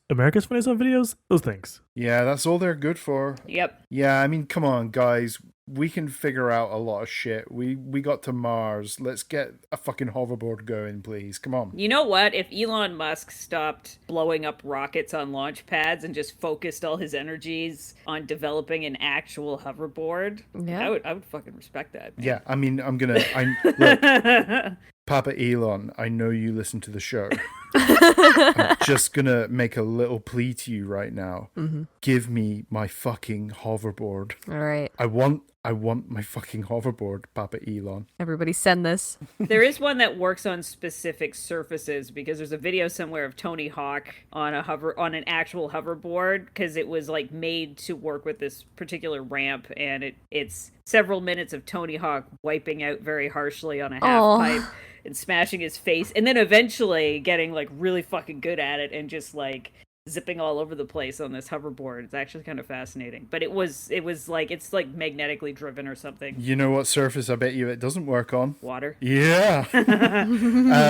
America's Funniest Home Videos. Those things. Yeah, that's all they're good for. Yep. Yeah, I mean, come on, guys. We can figure out a lot of shit. We got to Mars. Let's get a fucking hoverboard going, please. Come on. You know what? If Elon Musk stopped blowing up rockets on launch pads and just focused all his energies on developing an actual hoverboard, Yeah. I would fucking respect that. Yeah, I mean, look, Papa Elon, I know you listen to the show. I'm just gonna make a little plea to you right now. Mm-hmm. Give me my fucking hoverboard. All right. I want I want my fucking hoverboard, Papa Elon. Everybody send this. There is one that works on specific surfaces because there's a video somewhere of Tony Hawk on an actual hoverboard because it was like made to work with this particular ramp, and it's several minutes of Tony Hawk wiping out very harshly on a half pipe and smashing his face, and then eventually getting like really fucking good at it and just like zipping all over the place on this hoverboard. It's actually kind of fascinating. But it was like, it's like magnetically driven or something. You know what surface I bet you it doesn't work on? Water. Yeah.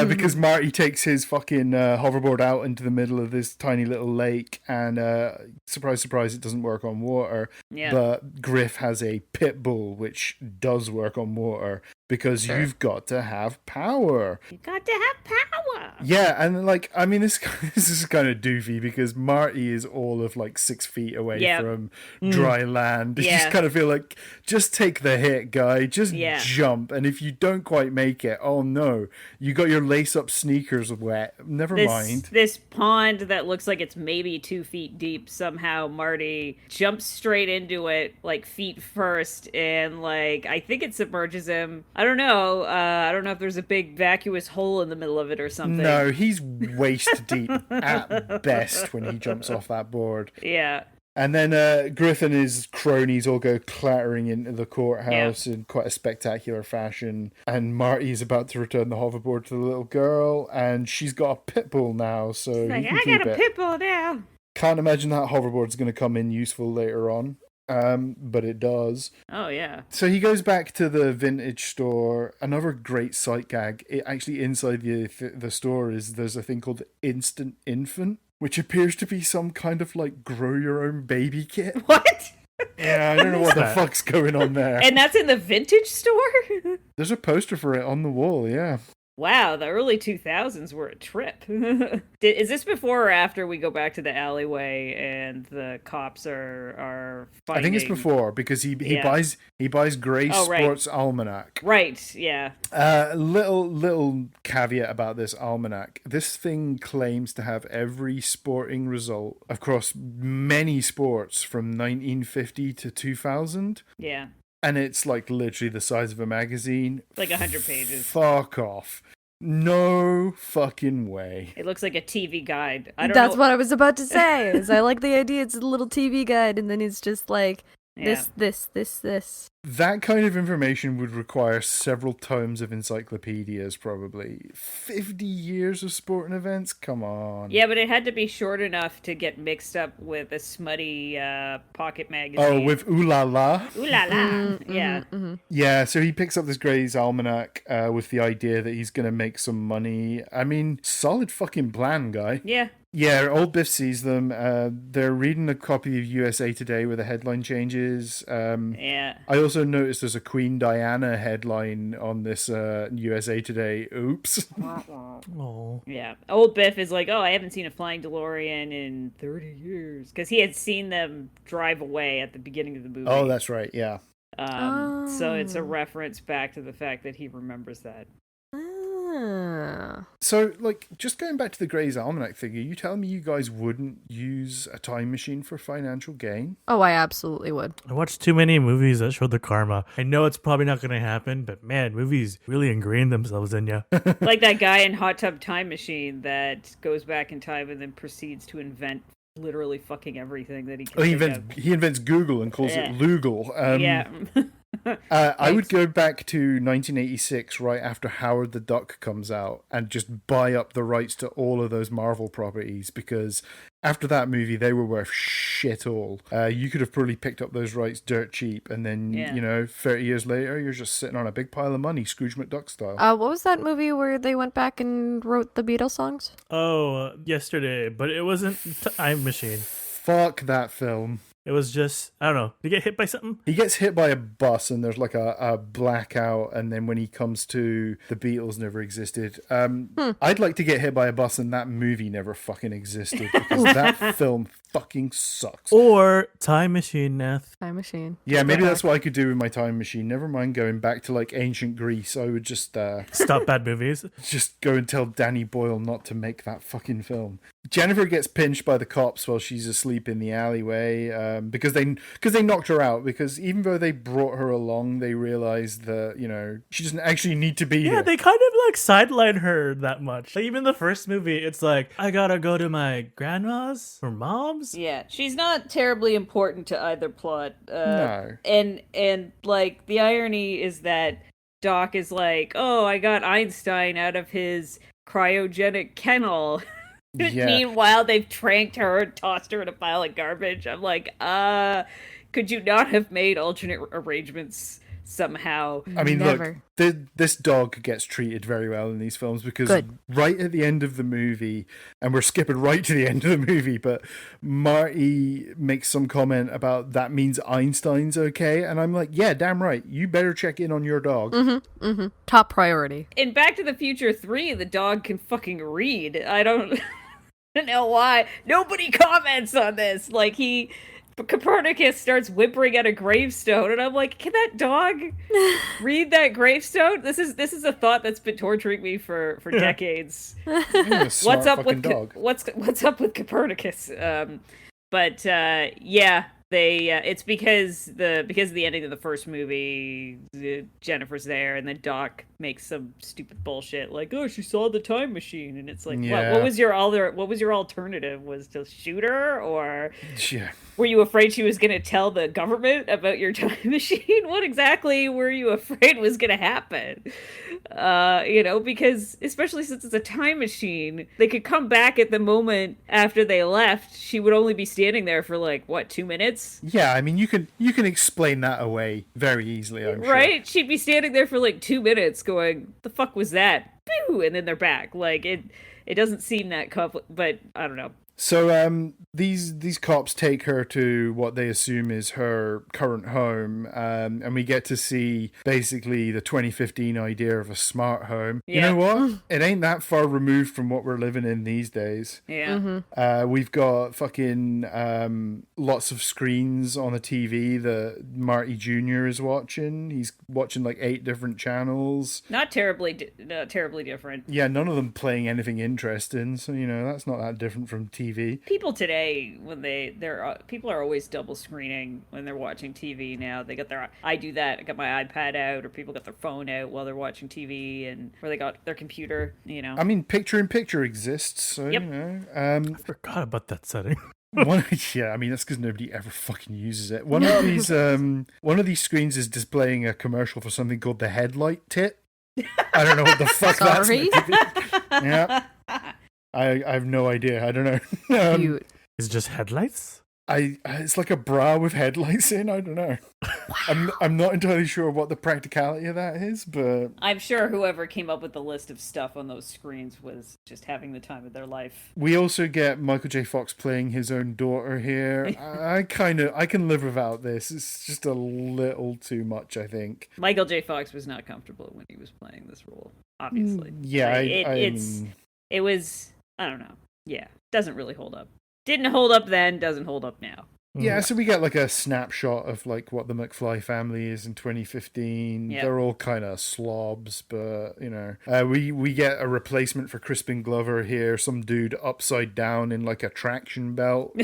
Because Marty takes his fucking hoverboard out into the middle of this tiny little lake, and surprise, surprise, it doesn't work on water. Yeah. But Griff has a pit bull, which does work on water. Because you've got to have power. You got to have power. Yeah, and like, I mean, this is kind of doofy because Marty is all of like 6 feet away from dry land. You just kind of feel like, just take the hit, guy. Just jump. And if you don't quite make it, oh no, you got your lace-up sneakers wet. Never mind. This pond that looks like it's maybe 2 feet deep. Somehow Marty jumps straight into it, like feet first, and like I think it submerges him. I don't know. I don't know if there's a big vacuous hole in the middle of it or something. No, he's waist deep at best when he jumps off that board. Yeah. And then Griff and his cronies all go clattering into the courthouse in quite a spectacular fashion. And Marty's about to return the hoverboard to the little girl, and she's got a pit bull now, so like, he can I keep got a pit bull now. Can't imagine that hoverboard's going to come in useful later on. But it does. Oh, yeah. So he goes back to the vintage store. Another great sight gag. It actually, inside the store there's a thing called Instant Infant, which appears to be some kind of like grow your own baby kit. What? Yeah, I don't know what the fuck's going on there. And that's in the vintage store? There's a poster for it on the wall, yeah. Wow, the early 2000s were a trip. Is this before or after we go back to the alleyway and the cops are fighting? I think it's before, because he buys Grey Sports Almanac. Right, yeah. Little caveat about this almanac. This thing claims to have every sporting result across many sports from 1950 to 2000. Yeah. And it's like literally the size of a magazine. Like 100 pages. Fuck off. No fucking way. It looks like a TV guide. That's what I was about to say. Is I like the idea it's a little TV guide, and then it's just like this. That kind of information would require several tomes of encyclopedias, probably. 50 years of sporting events? Come on. Yeah, but it had to be short enough to get mixed up with a smutty pocket magazine. Oh, with Ooh La La? Ooh La La. Yeah. Mm-hmm. Yeah, so he picks up this Gray's Almanac with the idea that he's going to make some money. I mean, solid fucking plan, guy. Yeah. Yeah, old Biff sees them. They're reading a copy of USA Today where the headline changes. Yeah. I also noticed there's a Queen Diana headline on this USA Today. Oops. Oh. Yeah. Old Biff is like, oh, I haven't seen a flying DeLorean in 30 years. Because he had seen them drive away at the beginning of the movie. Oh, that's right, yeah. So it's a reference back to the fact that he remembers that. So, like, just going back to the Gray's Almanac thing, are you telling me you guys wouldn't use a time machine for financial gain? Oh, I absolutely would. I watched too many movies that showed the karma. I know it's probably not going to happen, but man, movies really ingrain themselves in you. Like that guy in Hot Tub Time Machine that goes back in time and then proceeds to invent literally fucking everything that he can think of. He invents Google and calls it Lugal. Yeah. I would go back to 1986, right after Howard the Duck comes out, and just buy up the rights to all of those Marvel properties, because after that movie, they were worth shit all. You could have probably picked up those rights dirt cheap, and then, 30 years later, you're just sitting on a big pile of money, Scrooge McDuck style. What was that movie where they went back and wrote the Beatles songs? Oh, yesterday, but it wasn't Time Machine. Fuck that film. It was just, I don't know, did he get hit by something? He gets hit by a bus and there's like a blackout, and then when he comes to, the Beatles never existed. I'd like to get hit by a bus and that movie never fucking existed, because that film fucking sucks. Or Time Machine, Nath. Time Machine. Yeah, maybe that's what I could do with my time machine. Never mind going back to like ancient Greece. I would just stop bad movies. Just go and tell Danny Boyle not to make that fucking film. Jennifer gets pinched by the cops while she's asleep in the alleyway because they knocked her out, because even though they brought her along, they realized that, you know, she doesn't actually need to be Yeah, here. they kind of like sideline her that much. Like even the first movie, it's like, I gotta go to my grandma's or mom's. Yeah, she's not terribly important to either plot. No. And like the irony is that Doc is like, "Oh, I got Einstein out of his cryogenic kennel." Yeah. Meanwhile, they've tranked her and tossed her in a pile of garbage. I'm like, could you not have made alternate arrangements somehow? I mean, Never. look, this dog gets treated very well in these films, because Good. right at the end of the movie, and we're skipping right to the end of the movie, but Marty makes some comment about that means Einstein's okay, and I'm like, yeah, damn right. You better check in on your dog. Top priority. In Back to the Future 3, the dog can fucking read. I don't know why. Nobody comments on this. Like, Copernicus starts whimpering at a gravestone, and I'm like, can that dog read that gravestone? This is a thought that's been torturing me for decades. Yeah, smart What's up fucking with dog? what's up with Copernicus? But yeah, they it's because of the ending of the first movie, Jennifer's there, and then Doc makes some stupid bullshit like, "Oh, she saw the time machine," and it's like, Yeah. what was your alternative? Was to shoot her, or Yeah. were you afraid she was going to tell the government about your time machine? What exactly were you afraid was going to happen? Because especially since it's a time machine, they could come back at the moment after they left. She would only be standing there for like, what, 2 minutes? Yeah, I mean, you can explain that away very easily, I'm sure. Right? She'd be standing there for like 2 minutes going, the fuck was that? Pew! And then they're back. Like, it doesn't seem that but I don't know. So these cops take her to what they assume is her current home, and we get to see basically the 2015 idea of a smart home. Yeah. You know what? It ain't that far removed from what we're living in these days. Yeah. We've got fucking lots of screens on the TV that Marty Jr. is watching. He's watching like 8 different channels. Not terribly different. Yeah, none of them playing anything interesting. So, you know, that's not that different from TV. People today, when people are always double screening when they're watching TV now. They got I do that. I got my iPad out, or people got their phone out while they're watching TV, or they got their computer. I mean, picture-in-picture exists, so Yep. you know. I forgot about that setting. Yeah, I mean that's because nobody ever fucking uses it. One of these screens is displaying a commercial for something called the Headlight Tit. I don't know what the fuck that's Sorry? meant to be. Yeah. I have no idea. I don't know. Cute. It's just headlights? It's like a bra with headlights in. I don't know. I'm not entirely sure what the practicality of that is, but I'm sure whoever came up with the list of stuff on those screens was just having the time of their life. we also get Michael J. Fox playing his own daughter here. I can live without this. It's just a little too much, I think. Michael J. Fox was not comfortable when he was playing this role, obviously. Yeah, Like, it was, I don't know. Yeah, doesn't really hold up. Didn't hold up then, doesn't hold up now. Yeah, so we get like a snapshot of like what the McFly family is in 2015. Yep. They're all kind of slobs, but you know, we get a replacement for Crispin Glover here. Some dude upside down in like a traction belt.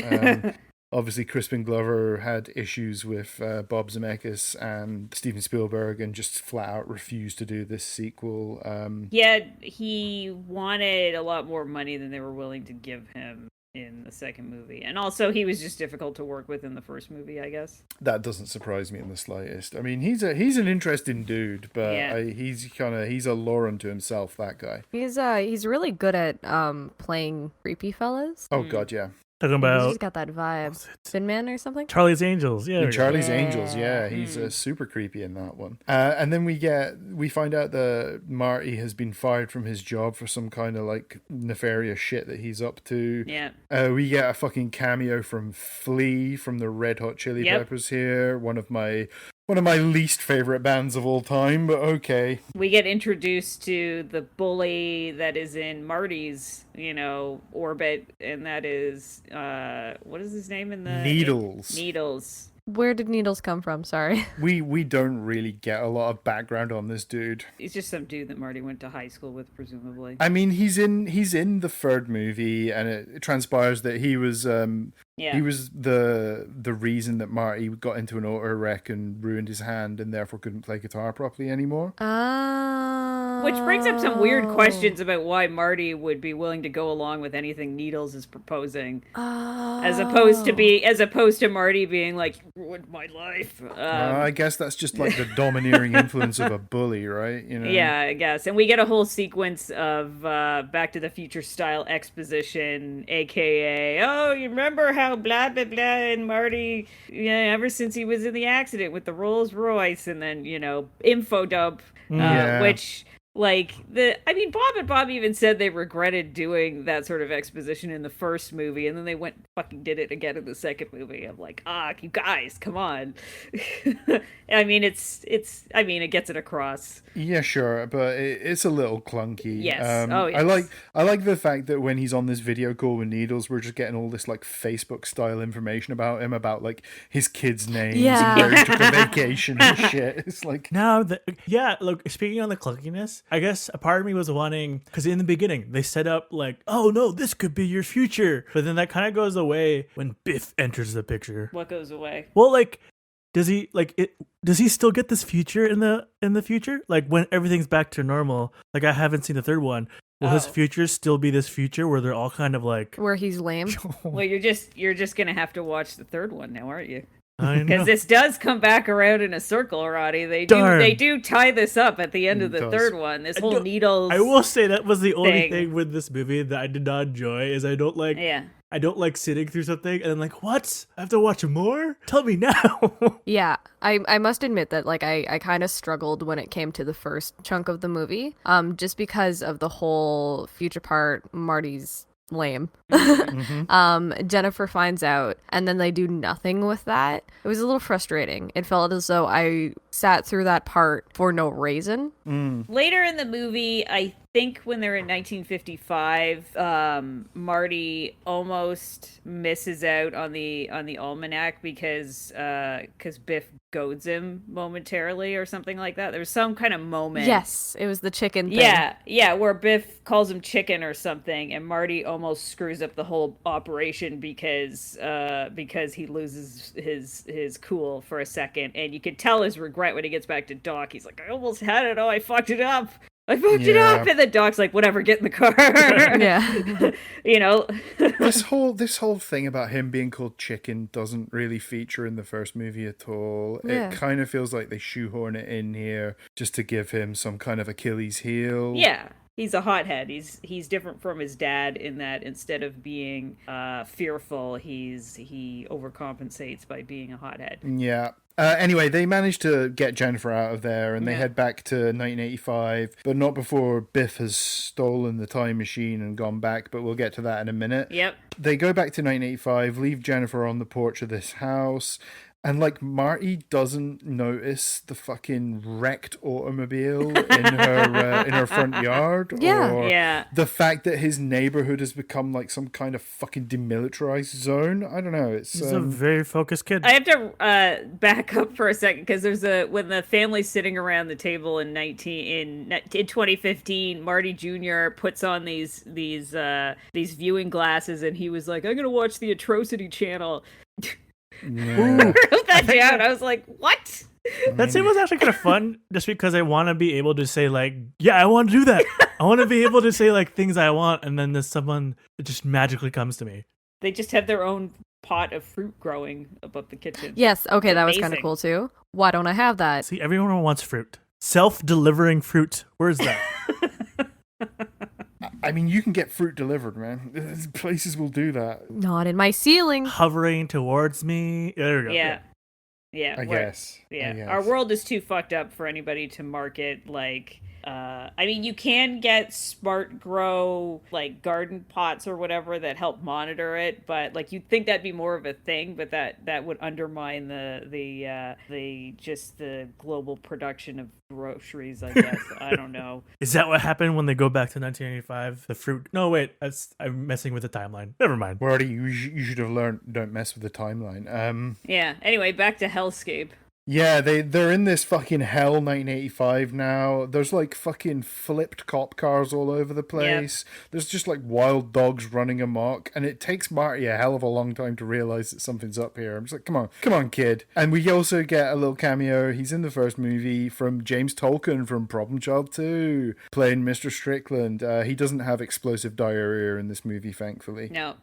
Obviously, Crispin Glover had issues with Bob Zemeckis and Steven Spielberg, and just flat out refused to do this sequel. Yeah, he wanted a lot more money than they were willing to give him in the second movie. And also, he was just difficult to work with in the first movie, I guess. That doesn't surprise me in the slightest. I mean, he's an interesting dude, but Yeah. he's a Lauren to himself. That guy. He's really good at playing creepy fellas. Oh God, yeah. Talking He's about just got that vibe. Thin Man or something? Charlie's Angels. Yeah. In Charlie's Yeah. Angels, yeah, he's super creepy in that one. And then we find out that Marty has been fired from his job for some kind of like nefarious shit that he's up to. Yeah. We get a fucking cameo from Flea from the Red Hot Chili Yep. Peppers here. One of my least favorite bands of all time, but okay. We get introduced to the bully that is in Marty's, orbit, and that is, what is his name in the... Needles. Needles. Where did Needles come from? Sorry. We don't really get a lot of background on this dude. He's just some dude that Marty went to high school with, presumably. I mean, he's in the third movie, and it transpires that he was he was the reason that Marty got into an auto wreck and ruined his hand, and therefore couldn't play guitar properly anymore. Which brings up some weird questions about why Marty would be willing to go along with anything Needles is proposing, as opposed to Marty being like, ruined my life. I guess that's just like the domineering influence of a bully, right? You know? Yeah, I guess. And we get a whole sequence of Back to the Future style exposition, aka, oh, you remember how blah blah blah, and Marty, ever since he was in the accident with the Rolls Royce, and then info dump, which. Like, Bob and Bob even said they regretted doing that sort of exposition in the first movie, and then they went and fucking did it again in the second movie. I'm like, you guys, come on. I mean, it gets it across. Yeah, sure, but it's a little clunky. Yes. Yes. I like the fact that when he's on this video call with Needles, we're just getting all this like Facebook style information about him, about like his kids' names and where he took a vacation and shit. It's like look, speaking on the clunkiness, I guess a part of me was wanting, because in the beginning they set up like, oh no, this could be your future, but then that kind of goes away when Biff enters the picture. What goes away? Well, like, does he still get this future in the future? Like when everything's back to normal? Like, I haven't seen the third one. Will his future still be this future where they're all kind of like, where he's lame? Well, you're just gonna have to watch the third one now, aren't you? Because this does come back around in a circle, Roddy. They do tie this up at the end of the third one. This whole Needles. I will say that was the only thing with this movie that I did not enjoy, is I don't like sitting through something and then like, what? I have to watch more? Tell me now. Yeah, I must admit that like I kind of struggled when it came to the first chunk of the movie, just because of the whole future part. Marty's lame. Jennifer finds out, and then they do nothing with that. It was a little frustrating. It felt as though I sat through that part for no reason. Later in the movie, I think when they're in 1955, Marty almost misses out on the almanac because Biff goads him momentarily or something like that. There was some kind of moment. Yes, it was the chicken thing. Yeah, where Biff calls him chicken or something, and Marty almost screws up the whole operation because he loses his cool for a second, and you can tell his regret when he gets back to Doc. He's like, I almost had it. Oh, I fucked it up. It up, and the Doc's like, whatever, get in the car. This whole thing about him being called Chicken doesn't really feature in the first movie at all. It kind of feels like they shoehorn it in here just to give him some kind of Achilles heel. Yeah. He's a hothead. He's different from his dad in that instead of being fearful, he overcompensates by being a hothead. Yeah. Anyway, they managed to get Jennifer out of there, and they head back to 1985, but not before Biff has stolen the time machine and gone back, but we'll get to that in a minute. Yep. They go back to 1985, leave Jennifer on the porch of this house, and like Marty doesn't notice the fucking wrecked automobile in her front yard, or the fact that his neighborhood has become like some kind of fucking demilitarized zone. I don't know. He's a very focused kid. I have to back up for a second, because when the family's sitting around the table in 2015, Marty Jr. puts on these viewing glasses, and he was like, I'm gonna watch the Atrocity Channel. Yeah. I wrote that down. I was like, what? That scene was actually kind of fun, just because I want to be able to say like, yeah, I want to do that. I want to be able to say like things I want, and then there's someone that just magically comes to me. They just have their own pot of fruit growing above the kitchen. Yes, okay, that was kind of cool too. Why don't I have that? See, everyone wants fruit. Self-delivering fruit. Where's that? I mean, you can get fruit delivered, man. Places will do that. Not in my ceiling. Hovering towards me. There we go. Yeah. I guess. Our world is too fucked up for anybody to market like I mean, you can get smart grow like garden pots or whatever that help monitor it, but like you'd think that'd be more of a thing, but that would undermine the just the global production of groceries, I guess. I don't know. Is that what happened when they go back to 1985? The fruit? No, wait. I'm messing with the timeline. Never mind. Well, you should have learned don't mess with the timeline. Yeah. Anyway, back to Hellscape. Yeah, they're in this fucking hell 1985 now. There's like fucking flipped cop cars all over the place. Yep. There's just like wild dogs running amok, and it takes Marty a hell of a long time to realize that something's up here. I'm just like, come on, kid. And we also get a little cameo. He's in the first movie from James Tolkan from Problem Child 2, playing Mr. Strickland. He doesn't have explosive diarrhea in this movie, thankfully. No.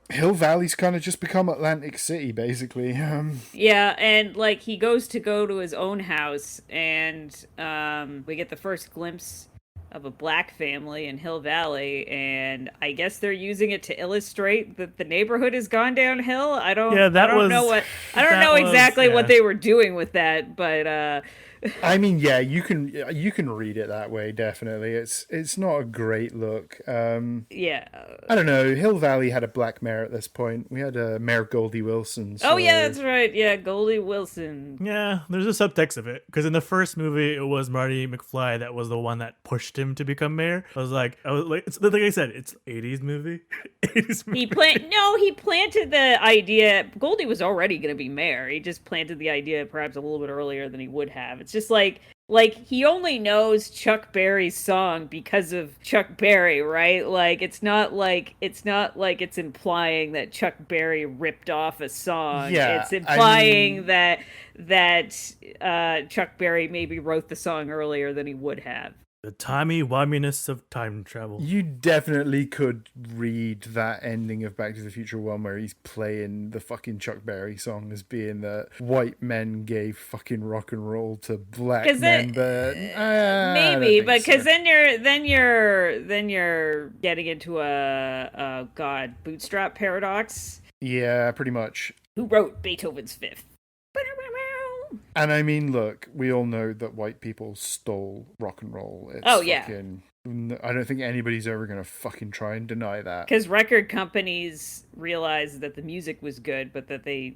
Hill Valley's kind of just become Atlantic City, basically. Yeah, and like he goes to go to his own house, and we get the first glimpse of a black family in Hill Valley, and I guess they're using it to illustrate that the neighborhood has gone downhill. I don't know exactly what they were doing with that, but I mean, yeah, you can read it that way, definitely. It's not a great look. Yeah. I don't know. Hill Valley had a black mayor at this point. We had Mayor Goldie Wilson. So... Oh, yeah, that's right. Yeah, Goldie Wilson. Yeah, there's a subtext of it. Because in the first movie, it was Marty McFly that was the one that pushed him to become mayor. I was like, it's like I said, it's 80s movie. 80s movie. He planted the idea. Goldie was already going to be mayor. He just planted the idea perhaps a little bit earlier than he would have. It's just like he only knows Chuck Berry's song because of Chuck Berry, right? Like it's not like it's implying that Chuck Berry ripped off a song. Yeah, it's implying that Chuck Berry maybe wrote the song earlier than he would have. The timey-wiminess of time travel. You definitely could read that ending of Back to the Future 1 where he's playing the fucking Chuck Berry song as being that white men gave fucking rock and roll to black men, but maybe, but because then you're getting into a bootstrap paradox. Yeah, pretty much. Who wrote Beethoven's Fifth? And I mean, look, we all know that white people stole rock and roll. It's I don't think anybody's ever going to fucking try and deny that. Because record companies realized that the music was good, but that they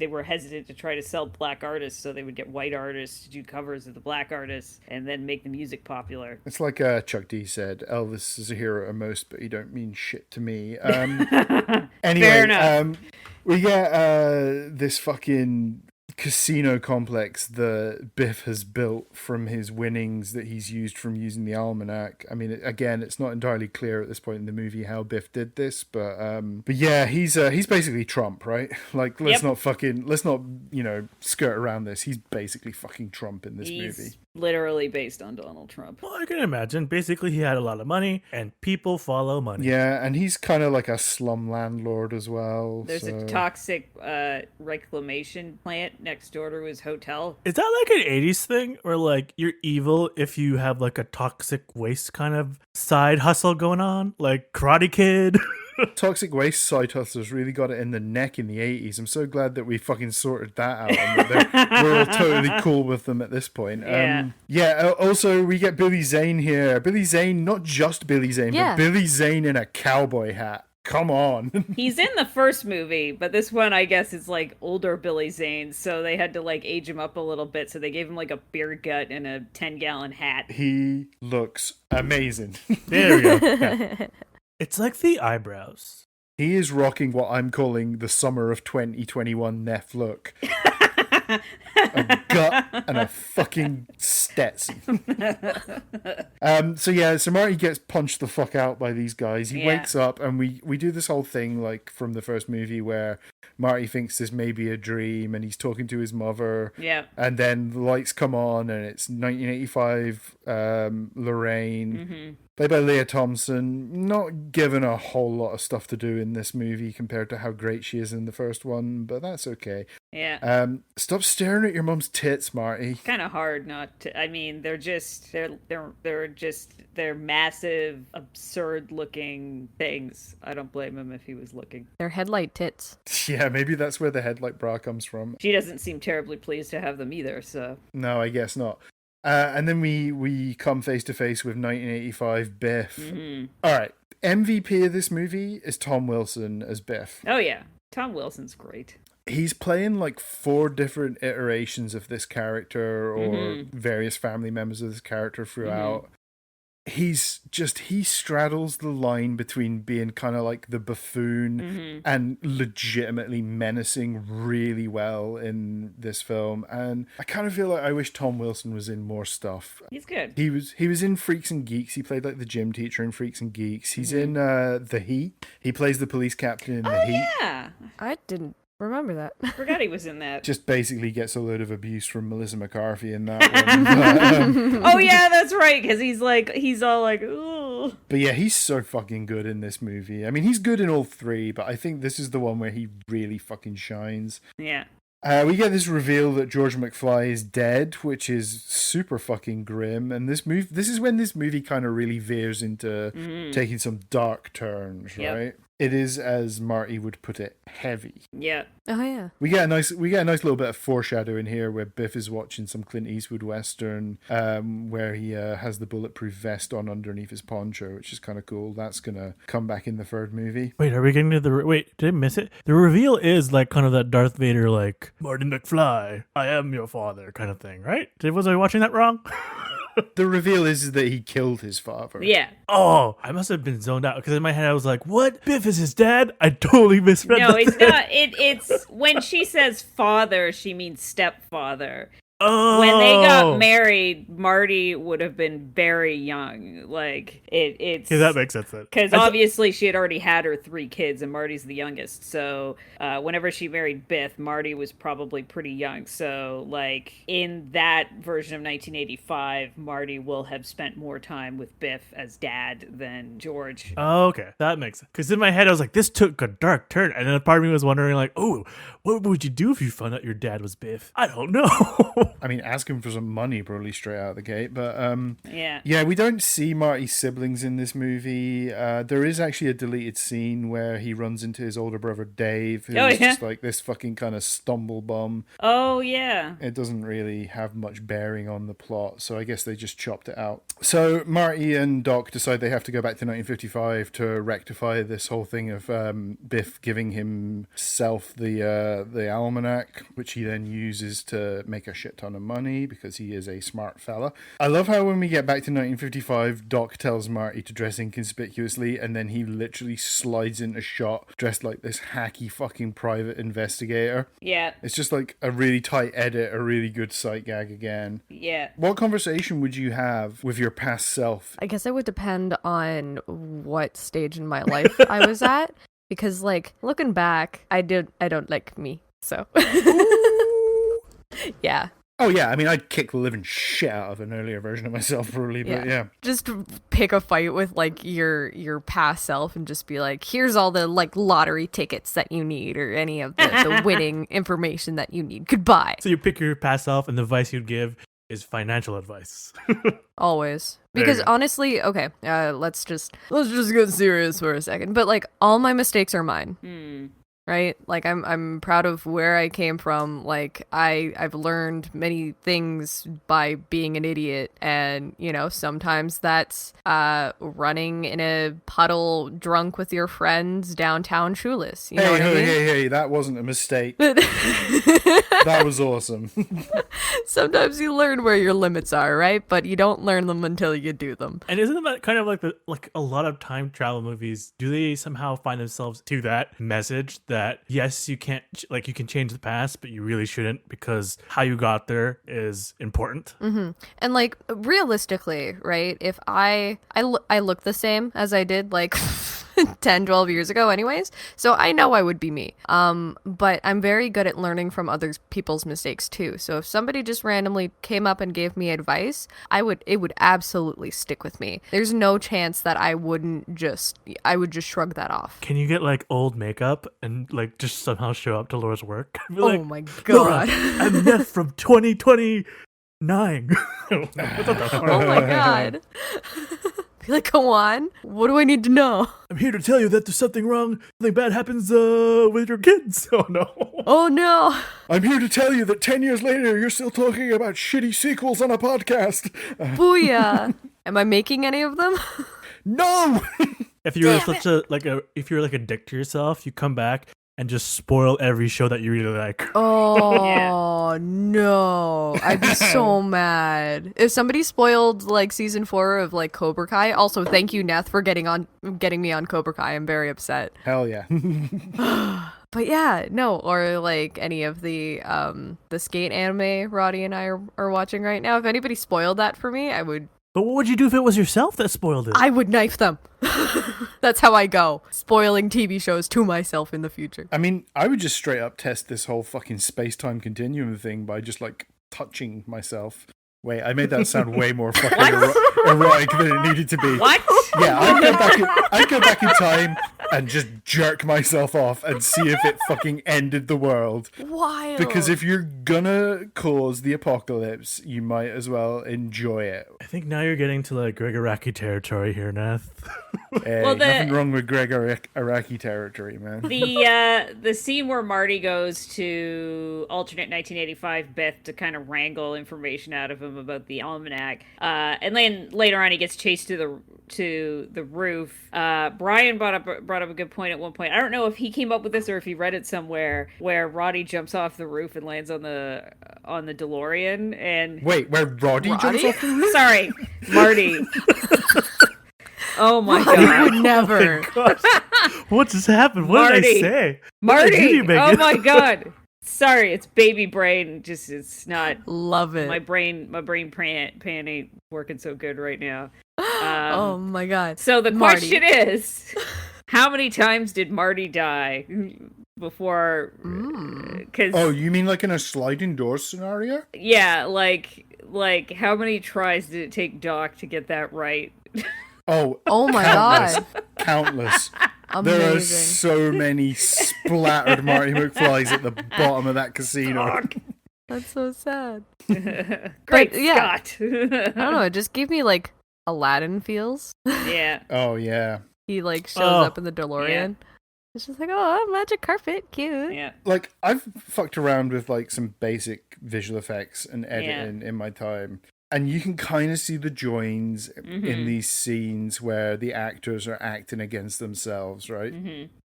were hesitant to try to sell black artists, so they would get white artists to do covers of the black artists and then make the music popular. It's like Chuck D said, Elvis is a hero at most, but he don't mean shit to me. Anyway, fair enough. We get this fucking casino complex that Biff has built from his winnings that he's used from using the almanac. I mean, again, it's not entirely clear at this point in the movie how Biff did this, but yeah, he's basically Trump, right? Like, let's not skirt around this. He's basically fucking Trump in this movie. Literally based on Donald Trump. Well, I can imagine. Basically, he had a lot of money, and people follow money. Yeah, and he's kind of like a slum landlord as well. There's a toxic reclamation plant next door to his hotel. Is that like an 80s thing? Or like you're evil if you have like a toxic waste kind of side hustle going on? Like Karate Kid? Toxic waste side hustlers really got it in the neck in the 80s. I'm so glad that we fucking sorted that out and that we're all totally cool with them at this point. Also, we get Billy Zane here. Billy Zane, not just Billy Zane, but Billy Zane in a cowboy hat. Come on. He's in the first movie, but this one, I guess, is like older Billy Zane, so they had to like age him up a little bit, so they gave him like a beer gut and a 10-gallon hat. He looks amazing. There we go. Yeah. It's like the eyebrows. He is rocking what I'm calling the summer of 2021 Neff look. A gut and a fucking Stetson. So Marty gets punched the fuck out by these guys. He wakes up, and we do this whole thing like from the first movie where Marty thinks this may be a dream, and he's talking to his mother. Yeah. And then the lights come on, and it's 1985 Lorraine. Played by Leah Thompson, not given a whole lot of stuff to do in this movie compared to how great she is in the first one, but that's okay. Yeah. Stop staring at your mom's tits, Marty. Kind of hard not to. I mean, they're massive, absurd-looking things. I don't blame him if he was looking. They're headlight tits. Yeah, maybe that's where the headlight bra comes from. She doesn't seem terribly pleased to have them either, so. No, I guess not. And then we come face to face with 1985 Biff. Mm-hmm. All right. MVP of this movie is Tom Wilson as Biff. Oh, yeah. Tom Wilson's great. He's playing like 4 different iterations of this character or Mm-hmm. various family members of this character throughout. He straddles the line between being kind of like the buffoon and legitimately menacing really well in this film. And I kind of feel like I wish Tom Wilson was in more stuff. He's good. He was in Freaks and Geeks. He played like the gym teacher in Freaks and Geeks. He's in The Heat. He plays the police captain in The Heat. Yeah. I didn't remember that. Forgot he was in that. Just basically gets a load of abuse from Melissa McCarthy in that one. Oh, yeah, that's right. Because he's all like, ooh. But yeah, he's so fucking good in this movie. I mean, he's good in all 3, but I think this is the one where he really fucking shines. Yeah. We get this reveal that George McFly is dead, which is super fucking grim. And this is when this movie kind of really veers into taking some dark turns, Yep. right? It is, as Marty would put it, heavy. Yeah. Oh yeah. We get a nice little bit of foreshadowing here where Biff is watching some Clint Eastwood western, where he has the bulletproof vest on underneath his poncho, which is kind of cool. That's gonna come back in the 3rd movie. Wait, are we getting to wait, did I miss it? The reveal is like kind of that Darth Vader, like, Marty McFly, I am your father kind of thing, right? Was I watching that wrong? The reveal is that he killed his father. Yeah. Oh, I must have been zoned out because in my head I was like, what? Biff is his dad? I totally misread No, that. it's not. It's when she says father, she means stepfather. Oh. When they got married, Marty would have been very young. Like it's Okay, that makes sense then. because obviously she had already had her 3 kids, and Marty's the youngest. So whenever she married Biff, Marty was probably pretty young. So like in that version of 1985, Marty will have spent more time with Biff as dad than George. Oh, okay, that makes sense. Because in my head I was like, this took a dark turn, and then a part of me was wondering like, oh, what would you do if you found out your dad was Biff? I don't know. I mean, ask him for some money probably straight out of the gate. But Yeah. yeah, we don't see Marty's siblings in this movie. There is actually a deleted scene where he runs into his older brother Dave, who's Oh, yeah. just like this fucking kind of stumble bum. Oh yeah. It doesn't really have much bearing on the plot, so I guess they just chopped it out. So Marty and Doc decide they have to go back to 1955 to rectify this whole thing of Biff giving himself the almanac, which he then uses to make a shit ton of money because he is a smart fella. I love how when we get back to 1955, Doc tells Marty to dress inconspicuously, and then he literally slides into shot dressed like this hacky fucking private investigator. Yeah. It's just like a really tight edit, a really good sight gag again. Yeah. What conversation would you have with your past self? I guess it would depend on what stage in my life I was at, because like looking back, I don't like me. So yeah. Oh yeah, I mean, I'd kick the living shit out of an earlier version of myself probably, but yeah. Just pick a fight with like your past self and just be like, here's all the like lottery tickets that you need or any of the winning information that you need. Goodbye. So you pick your past self, and the advice you'd give is financial advice. Always. There you Because go. honestly, okay, let's just get serious for a second. But like all my mistakes are mine. Right? Like I'm proud of where I came from. Like I've learned many things by being an idiot, and you know, sometimes that's running in a puddle drunk with your friends downtown shoeless. You know what I mean? Hey, that wasn't a mistake. That was awesome. Sometimes you learn where your limits are, right? But you don't learn them until you do them. And isn't that kind of like a lot of time travel movies? Do they somehow find themselves to that message that yes, you can't, like, you can change the past, but you really shouldn't, because how you got there is important. And like realistically, right? If I look the same as I did like 10, 12 years ago anyways, so I know I would be me. But I'm very good at learning from other people's mistakes too. So if somebody just randomly came up and gave me advice, it would absolutely stick with me. There's no chance that I would just shrug that off. Can you get like old makeup and like just somehow show up to Laura's work? Be Oh like, my Laura, god. I'm Neff from 2029. Oh my god. Be like, go on. What do I need to know? I'm here to tell you that there's something wrong. Something bad happens with your kids. Oh no. Oh no. I'm here to tell you that 10 years later, you're still talking about shitty sequels on a podcast. Booyah. Am I making any of them? No! If you're if you're like a dick to yourself, you come back and just spoil every show that you really like. Oh no. I'd be so mad. If somebody spoiled like season 4 of like Cobra Kai, also thank you, Neth, for getting me on Cobra Kai. I'm very upset. Hell yeah. But yeah, no, or like any of the skate anime Roddy and I are watching right now. If anybody spoiled that for me, But what would you do if it was yourself that spoiled it? I would knife them. That's how I go. Spoiling TV shows to myself in the future. I mean, I would just straight up test this whole fucking space-time continuum thing by just like touching myself. Wait, I made that sound way more fucking erotic than it needed to be. What? Yeah, I'd go back in time and just jerk myself off and see if it fucking ended the world. Wild. Because if you're gonna cause the apocalypse, you might as well enjoy it. I think now you're getting to like Greg Araki territory here, Nath. Hey, Well, nothing wrong with Greg Araki territory, man. The scene where Marty goes to alternate 1985 Biff to kind of wrangle information out of him about the almanac, and then later on he gets chased to the roof. Brian brought up a good point at one point. I don't know if he came up with this or if he read it somewhere, where Roddy jumps off the roof and lands on the DeLorean. And Wait, where Roddy jumps off the roof? sorry, Marty. Oh my Roddy god. would never. What just happened? What did I Marty. say? Marty! What did I do to you, Megan? Oh my god. Sorry, it's baby brain. Just it's not Love it. my brain pan ain't working so good right now. Oh my god. So the Marty. question is, how many times did Marty die before? Because Oh, you mean like in a sliding door scenario? yeah, like how many tries did it take Doc to get that right? Oh my countless. god. Countless. There are Amazing. so many splattered Marty McFlys at the bottom of that casino. That's so sad. Great yeah. Scott. I don't know. It just gave me like Aladdin feels. Yeah. Oh, yeah. He like shows Oh. up in the DeLorean. It's just like, oh, magic carpet, cute. Yeah. Like, I've fucked around with like some basic visual effects and editing in my time. And you can kind of see the joins in these scenes where the actors are acting against themselves, right?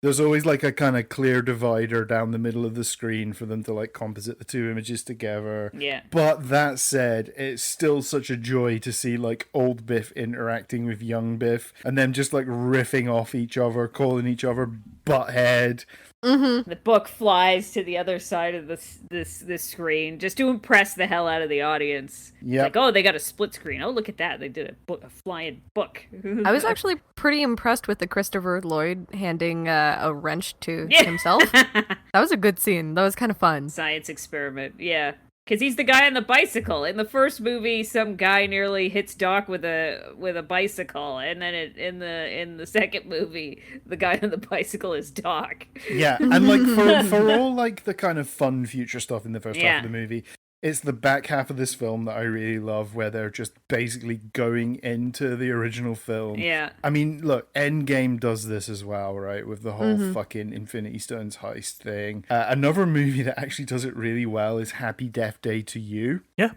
There's always like a kind of clear divider down the middle of the screen for them to like composite the two images together. Yeah. But that said, it's still such a joy to see like old Biff interacting with young Biff and them just like riffing off each other, calling each other butthead. The book flies to the other side of this screen just to impress the hell out of the audience. Yep. Like, oh, they got a split screen. Oh, look at that. They did a flying book. I was actually pretty impressed with the Christopher Lloyd handing a wrench to himself. That was a good scene. That was kind of fun. Science experiment. Yeah. Because he's the guy on the bicycle. In the first movie, some guy nearly hits Doc with a bicycle, and then in the second movie, the guy on the bicycle is Doc. Yeah, and like for all like the kind of fun future stuff in the first half of the movie, it's the back half of this film that I really love, where they're just basically going into the original film. Yeah. I mean, look, Endgame does this as well, right? With the whole fucking Infinity Stones heist thing. Another movie that actually does it really well is Happy Death Day to You. Yeah.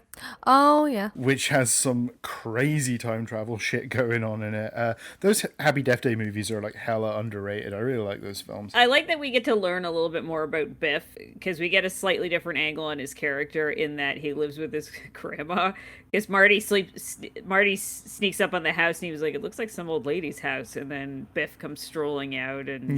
Oh, yeah. Which has some crazy time travel shit going on in it. Those Happy Death Day movies are like hella underrated. I really like those films. I like that we get to learn a little bit more about Biff, because we get a slightly different angle on his character in that he lives with his grandma. Because Marty sneaks up on the house and he was like, it looks like some old lady's house. And then Biff comes strolling out and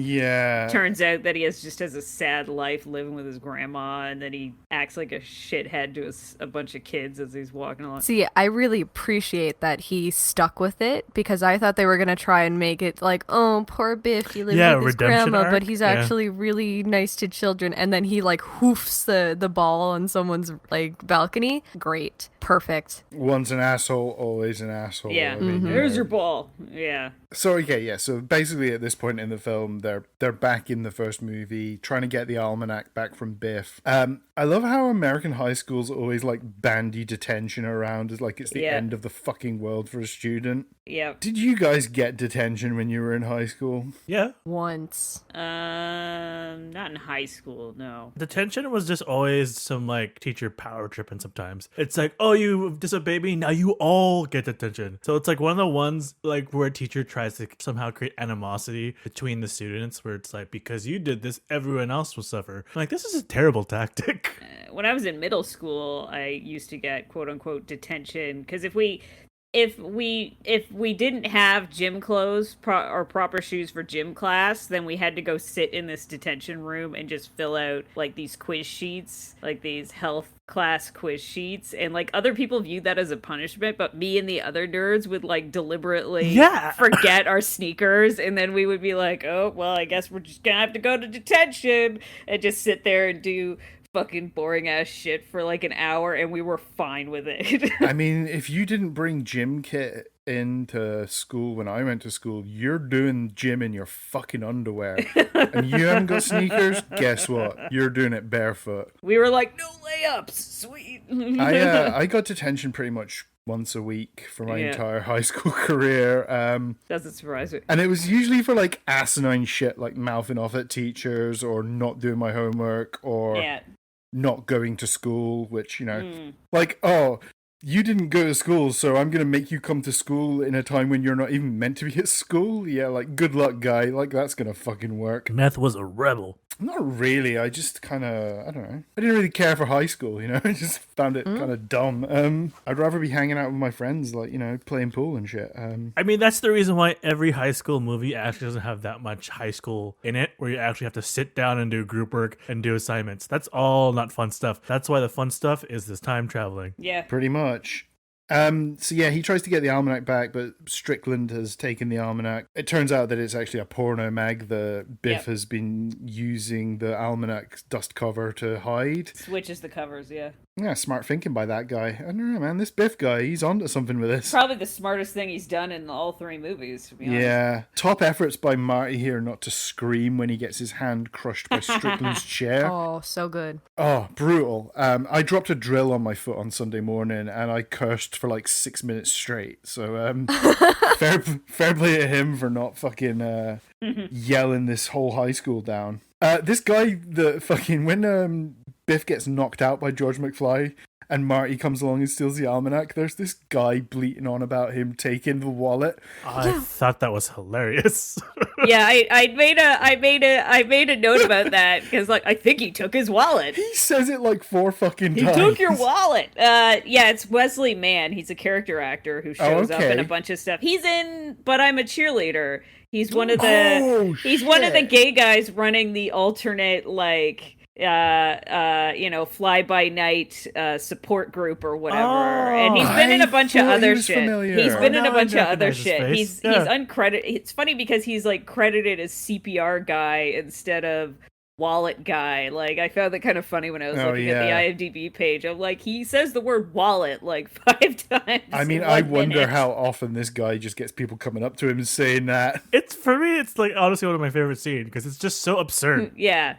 turns out that he just has a sad life living with his grandma, and then he acts like a shithead to a bunch of kids as he's walking along. See, I really appreciate that he stuck with it, because I thought they were going to try and make it like, oh, poor Biff, he lives with his grandma, arc. but he's actually really nice to children. And then he like hoofs the ball on someone's like balcony. Great. Perfect. Once an asshole, always an asshole. Yeah. I mean, There's your ball. Yeah. So okay, yeah. So basically, at this point in the film, they're back in the first movie, trying to get the almanac back from Biff. I love how American high schools always like bandy detention around as like it's the end of the fucking world for a student. Yeah. Did you guys get detention when you were in high school? Yeah. Once. Not in high school, no. Detention was just always some like teacher power tripping sometimes. It's like, oh, you disobeyed me, now you all get detention. So it's like one of the ones like where a teacher tries to somehow create animosity between the students where it's like, because you did this, everyone else will suffer. I'm like, this is a terrible tactic. When I was in middle school, I used to get quote unquote detention because if we didn't have gym clothes or proper shoes for gym class, then we had to go sit in this detention room and just fill out like these quiz sheets, like these health class quiz sheets, and like other people viewed that as a punishment, but me and the other nerds would like deliberately forget our sneakers, and then we would be like, oh well, I guess we're just gonna have to go to detention and just sit there and do fucking boring ass shit for like an hour, and we were fine with it. I mean, if you didn't bring gym kit into school when I went to school, you're doing gym in your fucking underwear. And you haven't got sneakers, guess what? You're doing it barefoot. We were like, no layups, sweet. I got detention pretty much once a week for my entire high school career. Doesn't surprise me. And it was usually for like asinine shit, like mouthing off at teachers or not doing my homework or not going to school, which, you know, like, oh, you didn't go to school, so I'm going to make you come to school in a time when you're not even meant to be at school. Yeah, like, good luck, guy. Like, that's going to fucking work. Meth was a rebel. Not really. I just kind of, I don't know. I didn't really care for high school, you know? I just found it kind of dumb. I'd rather be hanging out with my friends, like, you know, playing pool and shit. I mean, that's the reason why every high school movie actually doesn't have that much high school in it, where you actually have to sit down and do group work and do assignments. That's all not fun stuff. That's why the fun stuff is this time traveling. Yeah. Pretty much. So yeah, he tries to get the almanac back, but Strickland has taken the almanac. It turns out that it's actually a porno mag that Biff has been using the almanac dust cover to hide. Switches the covers, yeah. Yeah, smart thinking by that guy. I don't know, man. This Biff guy, he's onto something with this. Probably the smartest thing he's done in all three movies, to be honest. Yeah. Top efforts by Marty here not to scream when he gets his hand crushed by Strickland's chair. Oh, so good. Oh, brutal. I dropped a drill on my foot on Sunday morning and I cursed for like 6 minutes straight. So fair play to him for not fucking yelling this whole high school down. This guy, when Biff gets knocked out by George McFly and Marty comes along and steals the almanac, there's this guy bleating on about him taking the wallet. I thought that was hilarious. Yeah, I made a note about that because like I think he took his wallet. He says it like 4 fucking He times. took your wallet. Yeah, it's Wesley Mann. He's a character actor who shows up in a bunch of stuff. He's in But I'm a Cheerleader. He's one of the one of the gay guys running the alternate like fly by night support group or whatever. And he's been in a bunch of other shit. Familiar. He's been in a Now I bunch of other recognize his shit. face. He's Yeah. uncredited. It's funny because he's like credited as CPR guy instead of wallet guy. Like I found that kind of funny when I was looking at the IMDb page. I'm like, he says the word wallet like 5 times. I mean, I wonder how often this guy just gets people coming up to him and saying that. It's for me, it's like honestly one of my favorite scenes because it's just so absurd. Yeah,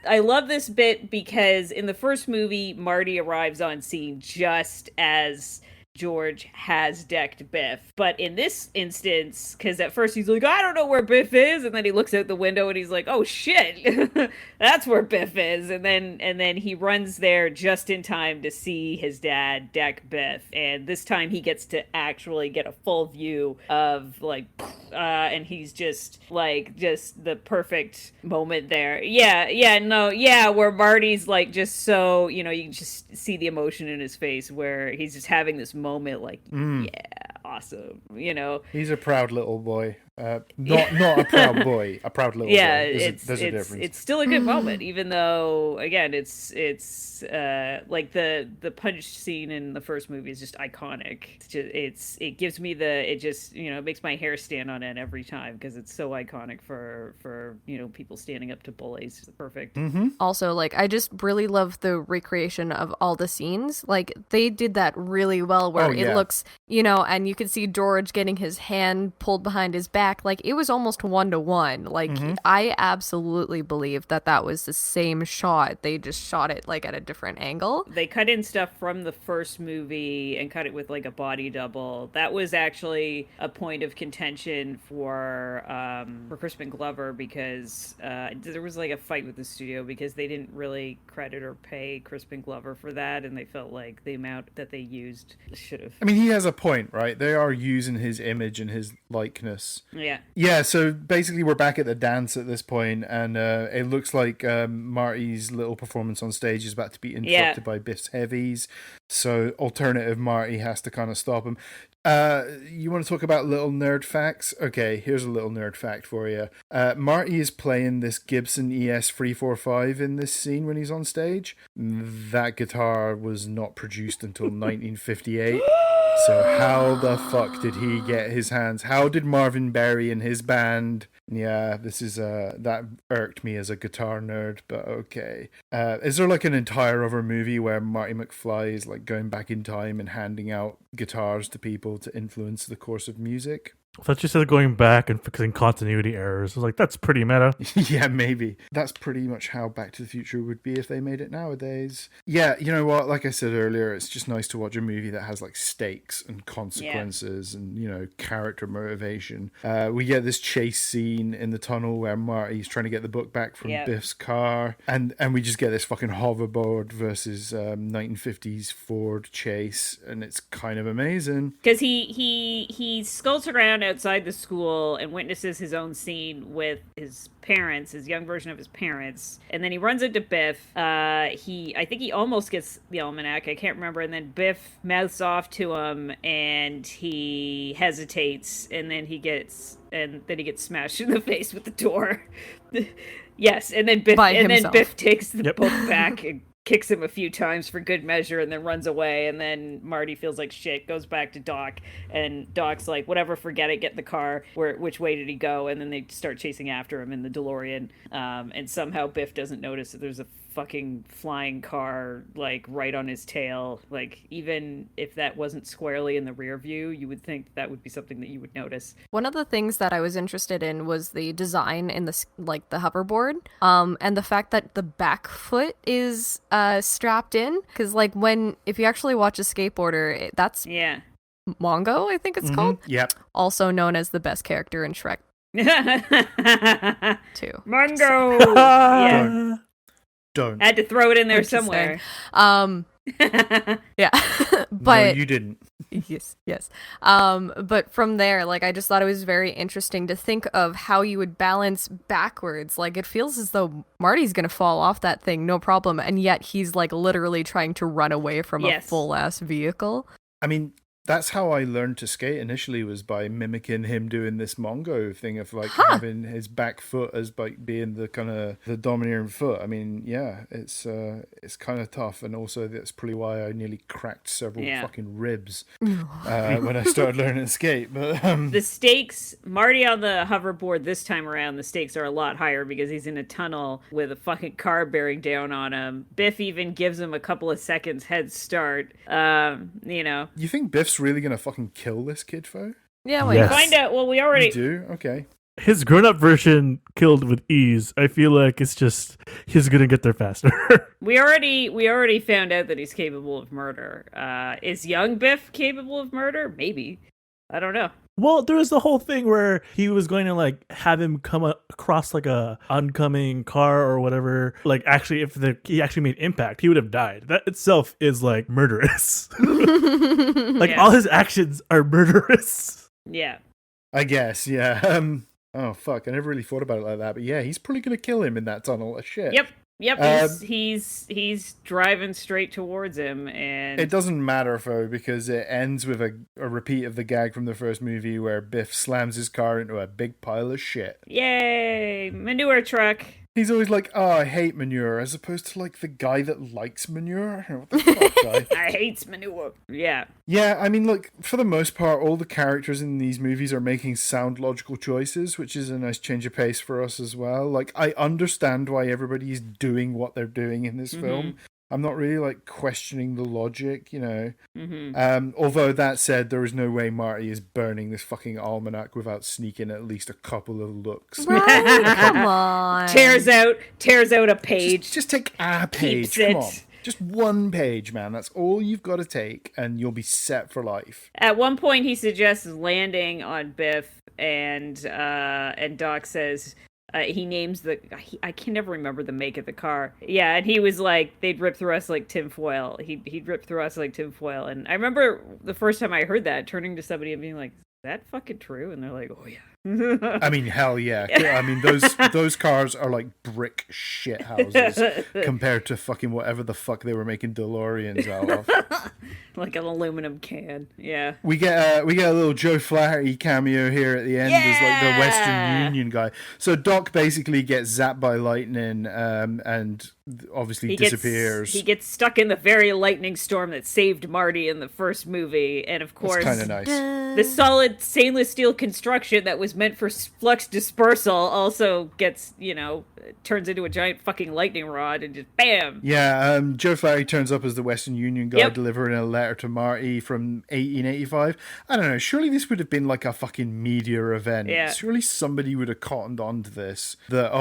I love this bit because in the first movie, Marty arrives on scene just as George has decked Biff. But in this instance, because at first he's like, I don't know where Biff is, and then he looks out the window and he's like, oh shit, that's where Biff is. And then he runs there just in time to see his dad deck Biff. And this time he gets to actually get a full view of like, and he's just the perfect moment there. Where Marty's like just so, you know, you can just see the emotion in his face where he's just having this moment like, yeah, awesome, you know. He's a proud little boy. Not a proud boy, a proud little Yeah, boy. There's a difference. it's still a good moment, even though again it's like the punch scene in the first movie is just iconic. It gives me it just it makes my hair stand on end every time because it's so iconic for people standing up to bullies. It's perfect. Also, like, I just really love the recreation of all the scenes. Like, they did that really well where it looks, and you can see George getting his hand pulled behind his back. Like, it was almost 1-to-1. Like, I absolutely believe that was the same shot. They just shot it, like, at a different angle. They cut in stuff from the first movie and cut it with, like, a body double. That was actually a point of contention for Crispin Glover because there was, like, a fight with the studio because they didn't really credit or pay Crispin Glover for that, and they felt like the amount that they used should have. I mean, he has a point, right? They are using his image and his likeness. Yeah, so basically we're back at the dance at this point, and it looks like Marty's little performance on stage is about to be interrupted by Biff's heavies, so alternative Marty has to kind of stop him. You want to talk about little nerd facts? Okay, here's a little nerd fact for you. Marty is playing this Gibson ES-345 in this scene when he's on stage. That guitar was not produced until 1958. So how the fuck did he get his hands? How did Marvin Berry and his band? Yeah, this is that irked me as a guitar nerd, but okay. Is there like an entire other movie where Marty McFly is like going back in time and handing out guitars to people to influence the course of music? I thought you said going back and fixing continuity errors. I was like, that's pretty meta. Yeah, maybe. That's pretty much how Back to the Future would be if they made it nowadays. Yeah, you know what? Like I said earlier, it's just nice to watch a movie that has like stakes and consequences and, character motivation. We get this chase scene in the tunnel where Marty's trying to get the book back from Biff's car. And we just get this fucking hoverboard versus 1950s Ford chase. And it's kind of amazing. Because he skulks around outside the school and witnesses his own scene with his parents, his young version of his parents, and then he runs into Biff. I think he almost gets the almanac, I can't remember, and then Biff mouths off to him and he hesitates, and then he gets smashed in the face with the door. Yes, and then Biff takes the book back and kicks him a few times for good measure and then runs away, and then Marty feels like shit, goes back to Doc, and Doc's like, whatever, forget it, get in the car. Which way did he go? And then they start chasing after him in the DeLorean, and somehow Biff doesn't notice that there's a fucking flying car like right on his tail. Like, even if that wasn't squarely in the rear view, you would think that would be something that you would notice. One of the things that I was interested in was the design in the hoverboard, and the fact that the back foot is strapped in, because like if you actually watch a skateboarder, that's Mongo, I think it's called. Yep. Also known as the best character in Shrek 2. Mongo. Yeah. Don't. I had to throw it in there somewhere. Yeah. But no, you didn't. Yes. But from there, like, I just thought it was very interesting to think of how you would balance backwards. Like, it feels as though Marty's gonna fall off that thing, no problem, and yet he's like literally trying to run away from a full ass vehicle. I mean, that's how I learned to skate initially, was by mimicking him doing this Mongo thing of like having his back foot as like being the kind of the domineering foot. I mean, yeah, it's kind of tough, and also that's probably why I nearly cracked several fucking ribs when I started learning to skate. But the stakes, Marty on the hoverboard this time around, the stakes are a lot higher because he's in a tunnel with a fucking car bearing down on him. Biff even gives him a couple of seconds head start. You think Biff's really gonna fucking kill this kid, Fo? Yeah, wait. Yes. Find out. Well, we already You do. Okay. His grown-up version killed with ease. I feel like it's just he's gonna get there faster. We already found out that he's capable of murder. Is young Biff capable of murder? Maybe. I don't know. Well, there was the whole thing where he was going to like have him come across like a oncoming car or whatever. Like, actually, if he actually made impact, he would have died. That itself is like murderous. Like, all his actions are murderous. Yeah. I guess. Yeah. Oh fuck! I never really thought about it like that, but yeah, he's probably gonna kill him in that tunnel. Shit. Yep. Yep, he's driving straight towards him, and it doesn't matter though, because it ends with a repeat of the gag from the first movie where Biff slams his car into a big pile of shit. Yay, manure truck. He's always like, "Oh, I hate manure," as opposed to like the guy that likes manure. What the fuck, guy? I hates manure. Yeah. Yeah, I mean, look, for the most part, all the characters in these movies are making sound logical choices, which is a nice change of pace for us as well. Like, I understand why everybody is doing what they're doing in this film. I'm not really like questioning the logic, you know. Although that said, there is no way Marty is burning this fucking almanac without sneaking at least a couple of looks. Right? Come on. Tears out a page. Just take a page. Keeps Come it. on. Just one page, man. That's all you've got to take, and you'll be set for life. At one point, he suggests landing on Biff, and Doc says he names I can never remember the make of the car. Yeah, and he was like, they'd rip through us like tinfoil. He'd rip through us like tinfoil. And I remember the first time I heard that, turning to somebody and being like, "Is that fucking true?" And they're like, "Oh yeah." I mean, hell yeah. I mean, those cars are like brick shit houses compared to fucking whatever the fuck they were making DeLoreans out of. Like an aluminum can. Yeah. We get a little Joe Flaherty cameo here at the end as like the Western Union guy. So Doc basically gets zapped by lightning and obviously disappears. He gets stuck in the very lightning storm that saved Marty in the first movie, and of course, kind of nice. The solid stainless steel construction that was meant for flux dispersal also gets, turns into a giant fucking lightning rod and just bam. Yeah, Joe Flaherty turns up as the Western Union guy delivering a letter to Marty from 1885. I don't know, surely this would have been like a fucking media event. Yeah. Surely somebody would have cottoned on to this. That,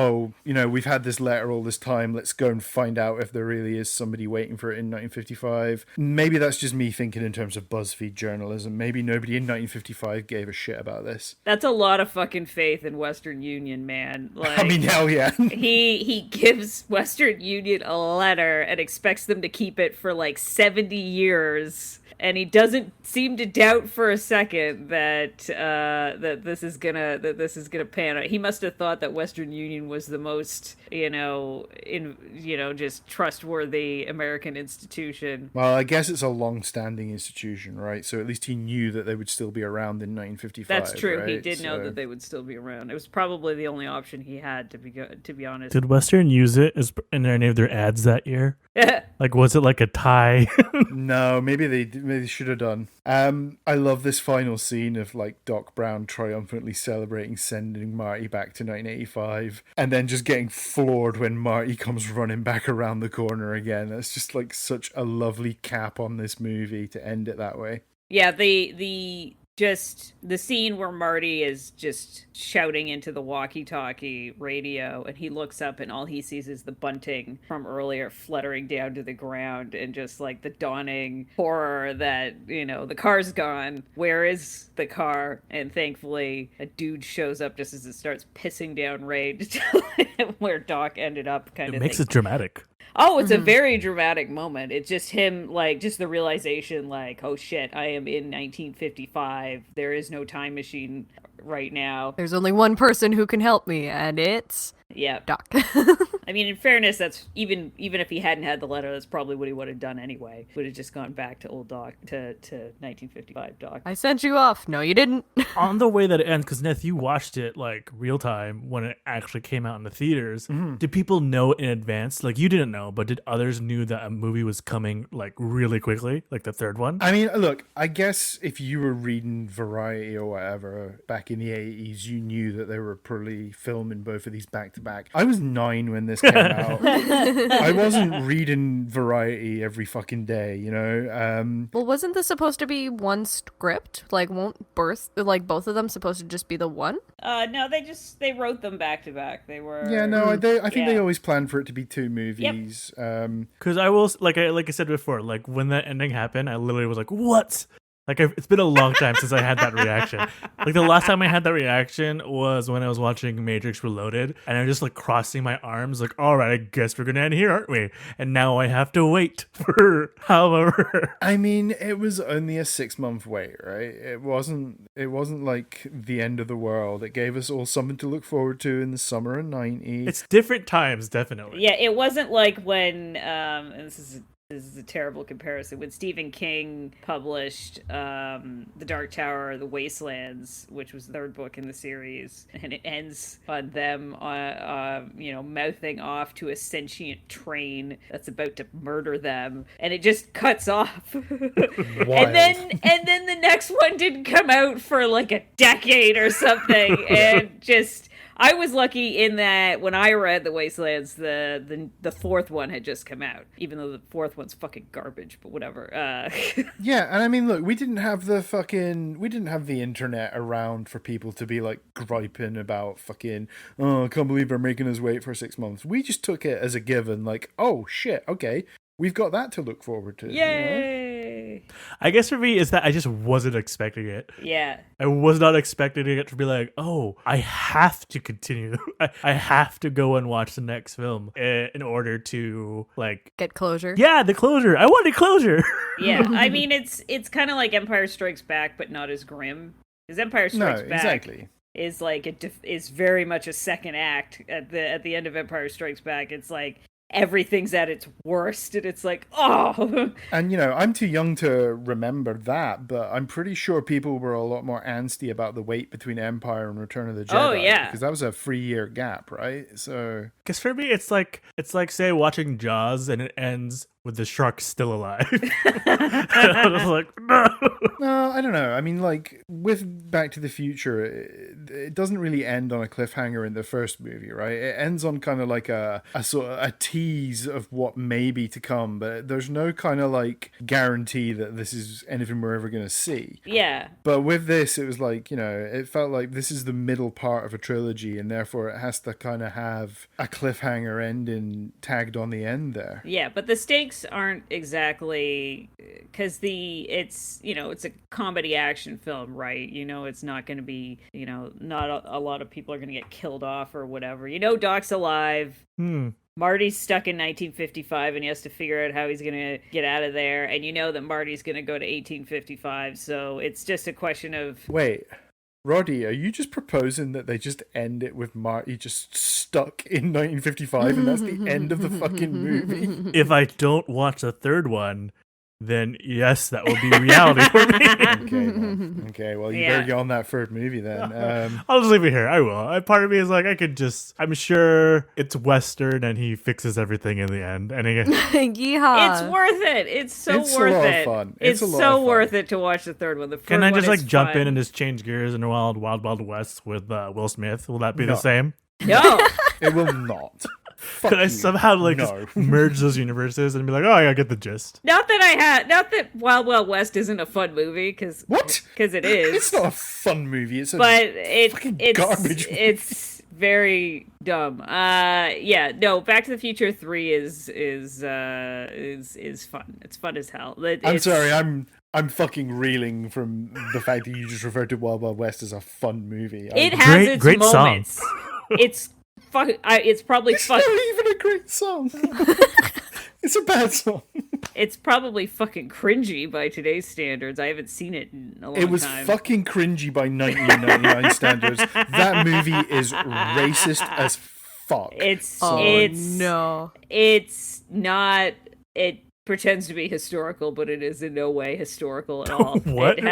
we've had this letter all this time, let's go and find out if there really is somebody waiting for it in 1955. Maybe that's just me thinking in terms of BuzzFeed journalism. Maybe nobody in 1955 gave a shit about this. That's a lot of fucking faith in Western Union, man. Like, I mean, hell yeah. he gives Western Union a letter and expects them to keep it for like 70 years. And he doesn't seem to doubt for a second that this is gonna pan out. He must have thought that Western Union was the most, just trustworthy American institution. Well, I guess it's a long-standing institution, right? So at least he knew that they would still be around in 1955. That's true. Right? He did know that they would still be around. It was probably the only option he had, to be honest. Did Western use it in any of their ads that year? Like, was it like a tie? No, maybe they should have done. I love this final scene of like Doc Brown triumphantly celebrating sending Marty back to 1985 and then just getting floored when Marty comes running back around the corner again. That's just like such a lovely cap on this movie to end it that way. Yeah, the scene where Marty is just shouting into the walkie-talkie radio, and he looks up and all he sees is the bunting from earlier fluttering down to the ground, and just like the dawning horror that, the car's gone. Where is the car? And thankfully a dude shows up just as it starts pissing down rain to tell him where Doc ended up, kind of thing. It makes it dramatic. Oh, it's a very dramatic moment. It's just him, like, just the realization, like, oh shit, I am in 1955. There is no time machine right now. There's only one person who can help me, and it's Doc. I mean, in fairness, that's even if he hadn't had the letter, that's probably what he would have done anyway. Would have just gone back to old Doc, to 1955 Doc. I sent you off. No, you didn't. On the way that it ends, because Neth, you watched it like real time when it actually came out in the theaters. Mm-hmm. Did people know in advance? Like, you didn't know, but did others knew that a movie was coming like really quickly, like the third one? I mean, look, I guess if you were reading Variety or whatever back in the 80s, you knew that they were probably filming both of these back to back. I was 9 when this came out. I wasn't reading Variety every fucking day, Well, wasn't this supposed to be one script? Like, both of them supposed to just be the one? No, they wrote them back to back. They were. Yeah, no, I think they always planned for it to be 2 movies. Because I will, like I said before, like when that ending happened, I literally was like, what? It's been a long time since I had that reaction. Like the last time I had that reaction was when I was watching Matrix Reloaded, and I'm just like crossing my arms, like, all right, I guess we're gonna end here, aren't we? And now I have to wait for however. I mean, it was only a 6-month wait, right? It wasn't like the end of the world. It gave us all something to look forward to in the summer of '90s. It's different times, definitely. Yeah, it wasn't like when and this is a terrible comparison. When Stephen King published The Dark Tower, The Wastelands, which was the third book in the series, and it ends on them, mouthing off to a sentient train that's about to murder them, and it just cuts off. and then the next one didn't come out for like a decade or something, and just. I was lucky in that when I read The Wastelands, the fourth one had just come out, even though the fourth one's fucking garbage, but whatever. Yeah, and I mean, look, we didn't have the internet around for people to be like griping about fucking, oh, I can't believe they're making us wait for 6 months. We just took it as a given, like, oh shit, okay, we've got that to look forward to. Yay! You know? I guess for me is that I just wasn't expecting it. Yeah. I was not expecting it to be like, oh, I have to continue. I have to go and watch the next film in order to like Get closure. Yeah, the closure. I wanted closure. Yeah, I mean it's kind of like Empire Strikes Back, but not as grim. Because Empire Strikes Back exactly. is like is very much a second act at the end of Empire Strikes Back. It's like everything's at its worst, and it's like, oh. And I'm too young to remember that, but I'm pretty sure people were a lot more angsty about the wait between Empire and Return of the Jedi. Oh yeah, because that was a 3-year gap, right? So because for me it's like say watching Jaws and it ends with the shark still alive. I was like, no. No, I don't know. I mean, like, with Back to the Future, it doesn't really end on a cliffhanger in the first movie, right? It ends on kind of like a sort of a tease of what may be to come, but there's no kind of like guarantee that this is anything we're ever going to see. Yeah. But with this, it was like, it felt like this is the middle part of a trilogy, and therefore it has to kind of have a cliffhanger ending tagged on the end there. Yeah, but the stakes aren't exactly, because it's a comedy action film, right? It's not going to be, not a lot of people are going to get killed off or whatever. Doc's alive. Marty's stuck in 1955 and he has to figure out how he's going to get out of there. And that Marty's going to go to 1855. So it's just a question of... Wait, Roddy, are you just proposing that they just end it with Marty just stuck in 1955 and that's the end of the fucking movie? If I don't watch the third one, then yes, that will be reality for me. Okay, well, you better get on that third movie then. I'll just leave it here. I will. Part of me is like, I'm sure it's Western and he fixes everything in the end. And Yeehaw. It's worth it. It's so it's worth a lot it. Of fun. It's so worth it to watch the third one. The first Can I just one is jump fun. in and just change gears in Wild Wild West with Will Smith? Will that be the same? No. It will not. Could I somehow just merge those universes and be like, oh, I get the gist? Not that Wild Wild West isn't a fun movie, because it is. It's not a fun movie. It's fucking garbage movie. It's very dumb. No, Back to the Future 3 is fun. It's fun as hell. I'm sorry, I'm fucking reeling from the fact that you just referred to Wild Wild West as a fun movie. It has its great moments. Song. It's probably fun. It's not even a great song. It's a bad song. It's probably fucking cringy by today's standards. I haven't seen it in a long time. It was fucking cringy by 1999 standards. That movie is racist as fuck. It's not. It pretends to be historical, but it is in no way historical at all. What? It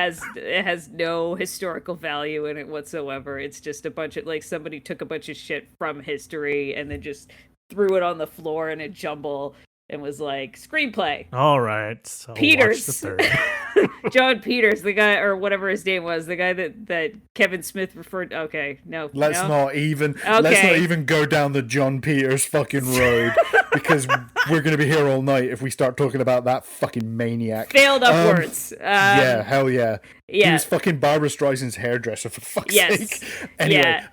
has no historical value in it whatsoever. It's just a bunch of somebody took a bunch of shit from history and then just threw it on the floor in a jumble and was like, screenplay. All right. So Peters. Watch the third. John Peters, the guy, or whatever his name was, the guy that Kevin Smith referred. Okay, no. Let's no? not even go down the John Peters fucking road because we're gonna be here all night if we start talking about that fucking maniac. Failed upwards. Yeah, hell yeah. Yeah. He was fucking Barbara Streisand's hairdresser, for fuck's sake. Anyway. Yeah.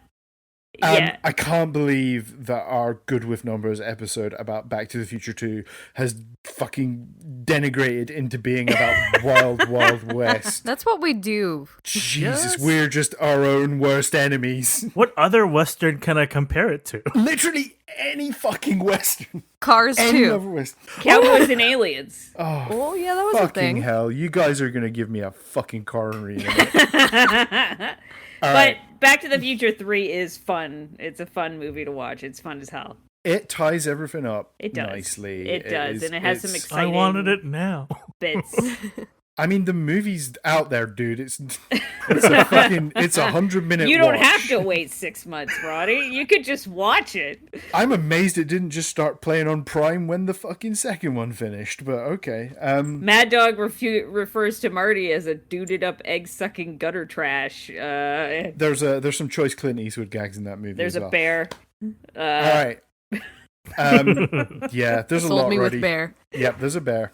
Yeah. I can't believe that our Good with Numbers episode about Back to the Future 2 has fucking denigrated into being about Wild Wild West. That's what we do. Jesus, Yes. we're just our own worst enemies. What other Western can I compare it to? Literally any fucking Western. Cars Any too. other Western. Cowboys and aliens. Oh, Oh yeah, that was a fucking thing. hell. You guys are going to give me a fucking coronary in it. But right. Back to the Future 3 is fun. It's a fun movie to watch. It's fun as hell. It ties everything up It does. nicely. It does, and it has some I exciting wanted it now. bits. I mean, the movie's out there, dude. It's a fucking, it's 100-minute You don't watch. have to wait 6 months, Roddy. You could just watch it. I'm amazed it didn't just start playing on Prime when the fucking second one finished, but okay. Mad Dog refers to Marty as a duded up egg sucking gutter trash. There's some choice Clint Eastwood gags in that movie There's as a well. bear. All right. Yeah, there's a Sold lot me already. with bear. Yep, there's a bear.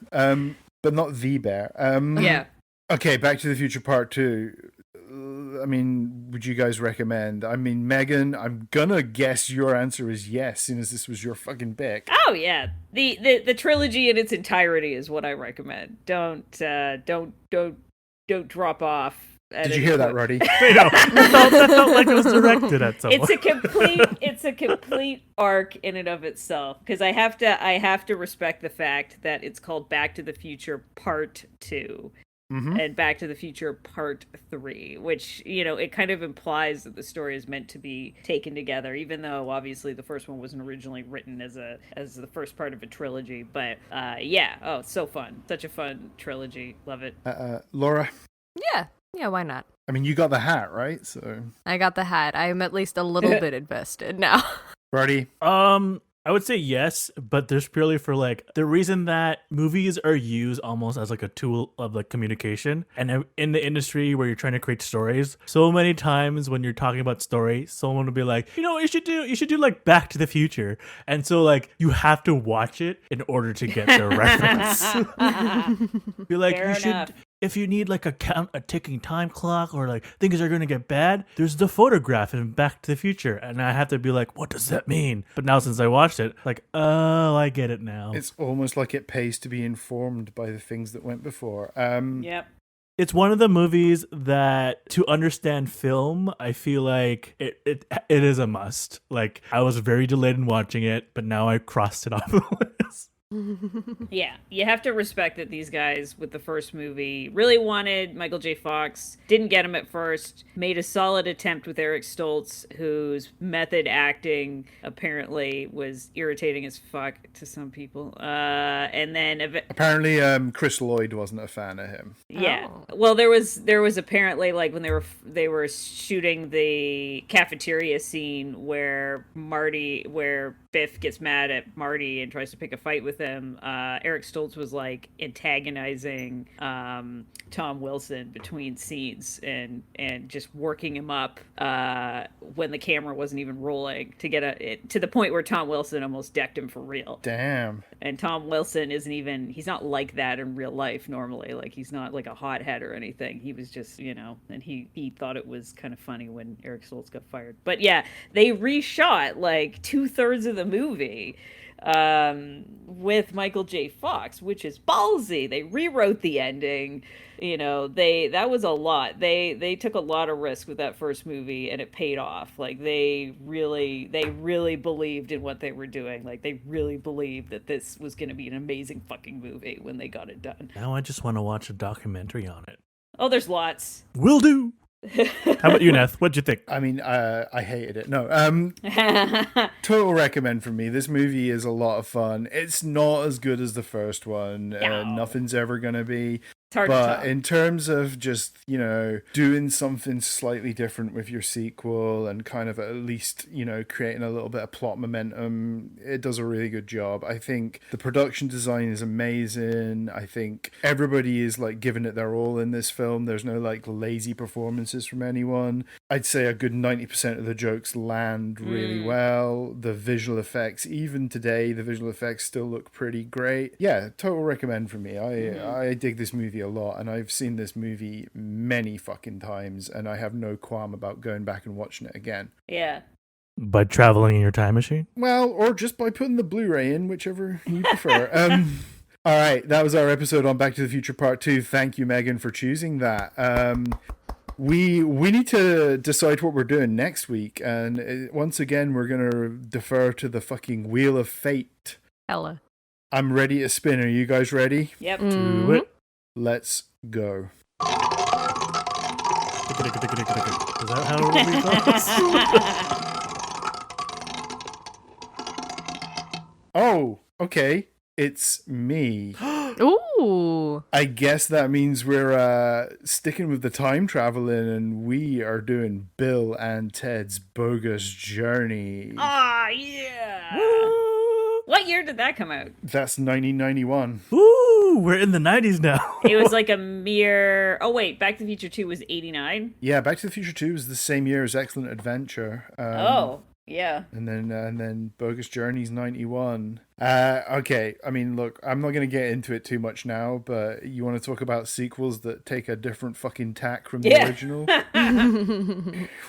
But not the bear. Yeah. Okay, Back to the Future Part 2. I mean, would you guys recommend? I mean, Megan, I'm gonna guess your answer is yes, seeing as this was your fucking pick. Oh yeah, the trilogy in its entirety is what I recommend. Don't drop off. Did you hear that, Roddy? That felt like it was directed at someone. It's a complete arc in and of itself, because I have to respect the fact that it's called Back to the Future Part 2 and Back to the Future Part 3, which, you know, it kind of implies that the story is meant to be taken together, even though obviously the first one wasn't originally written as the first part of a trilogy. But yeah, oh, so fun, such a fun trilogy, love it. Laura, Yeah, why not? I mean, you got the hat, right? So, I got the hat. I am at least a little bit invested now. Roddy, I would say yes, but there's purely for like the reason that movies are used almost as like a tool of like communication, and in the industry where you're trying to create stories, so many times when you're talking about story, someone will be like, you know, what you should do like Back to the Future, and so like you have to watch it in order to get the reference. Be like, Fair you should. enough. If you need like a ticking time clock or like things are going to get bad, there's the photograph in Back to the Future. And I have to be like, what does that mean? But now since I watched it, like, oh, I get it now. it's almost like it pays to be informed by the things that went before. Yep. It's one of the movies that to understand film, I feel like it is a must. Like I was very delayed in watching it, but now I crossed it off the list. Yeah, you have to respect that these guys with the first movie really wanted Michael J. Fox, didn't get him at first, made a solid attempt with Eric Stoltz, whose method acting apparently was irritating as fuck to some people. And then Apparently, Chris Lloyd wasn't a fan of him. yeah. Oh. Well, there was apparently, like, when they were shooting the cafeteria scene where Biff gets mad at Marty and tries to pick a fight with him. Eric Stoltz was like antagonizing Tom Wilson between scenes and just working him up when the camera wasn't even rolling to the point where Tom Wilson almost decked him for real. Damn. And Tom Wilson he's not like that in real life normally. Like, he's not like a hothead or anything. He was just, you know, and he thought it was kind of funny when Eric Stoltz got fired. But yeah, they reshot like 2/3 of the movie with Michael J. Fox, which is ballsy. They rewrote the ending. You know, that was a lot. They took a lot of risk with that first movie, and it paid off. Like, they really believed in what they were doing. Like, they really believed that this was going to be an amazing fucking movie when they got it done. Now I just want to watch a documentary on it. Oh, there's lots. Will do. How about you, Neth? What'd you think? I mean, I hated it. No, total recommend from me. This movie is a lot of fun. It's not as good as the first one. No. Nothing's ever gonna be. It's hard to But top. in terms of just, you know, doing something slightly different with your sequel and kind of at least, you know, creating a little bit of plot momentum, it does a really good job. I think the production design is amazing. I think everybody is like giving it their all in this film. There's no like lazy performances from anyone. I'd say a good 90% of the jokes land really well. The visual effects, even today, the visual effects still look pretty great. Yeah, total recommend for me. I dig this movie a lot, and I've seen this movie many fucking times, and I have no qualm about going back and watching it again. Yeah. By traveling in your time machine? Well, or just by putting the Blu-ray in, whichever you prefer. All right, that was our episode on Back to the Future Part 2. Thank you, Megan, for choosing that. We need to decide what we're doing next week, and once again, we're gonna defer to the fucking Wheel of Fate. Hella. I'm ready to spin. Are you guys ready? Yep. Do it. Let's go. Is that how it goes? Oh, okay. It's me. Ooh. I guess that means we're sticking with the time traveling, and we are doing Bill and Ted's Bogus Journey. Ah, yeah. What year did that come out? That's 1991. Ooh, we're in the 90s now. It was like a mere. Oh wait, Back to the Future 2 was 89. Yeah, Back to the Future 2 was the same year as Excellent Adventure. Oh, yeah. And then Bogus Journey's 91. Okay, I mean, look, I'm not going to get into it too much now, but you want to talk about sequels that take a different fucking tack from the original?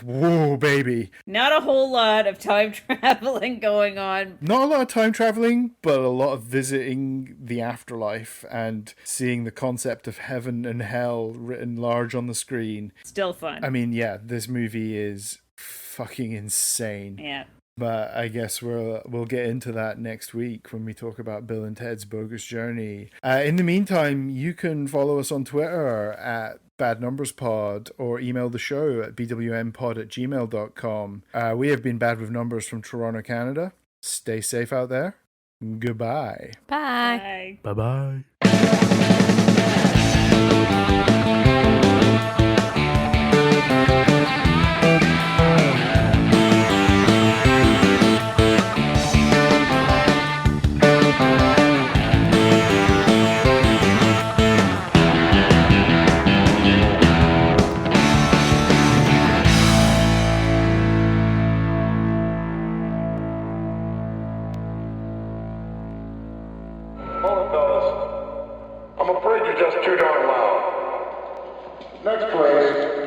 Whoa, baby. Not a whole lot of time traveling going on. Not a lot of time traveling, but a lot of visiting the afterlife and seeing the concept of heaven and hell written large on the screen. Still fun. I mean, yeah, this movie is fucking insane. Yeah. But I guess we'll get into that next week when we talk about Bill and Ted's Bogus Journey. In the meantime, you can follow us on Twitter at badnumberspod or email the show at bwmpod@gmail.com. We have been Bad with Numbers from Toronto, Canada. Stay safe out there. Goodbye. Bye. Bye. Bye-bye. Hold it, fellas. I'm afraid you're just too darn loud. Next, please.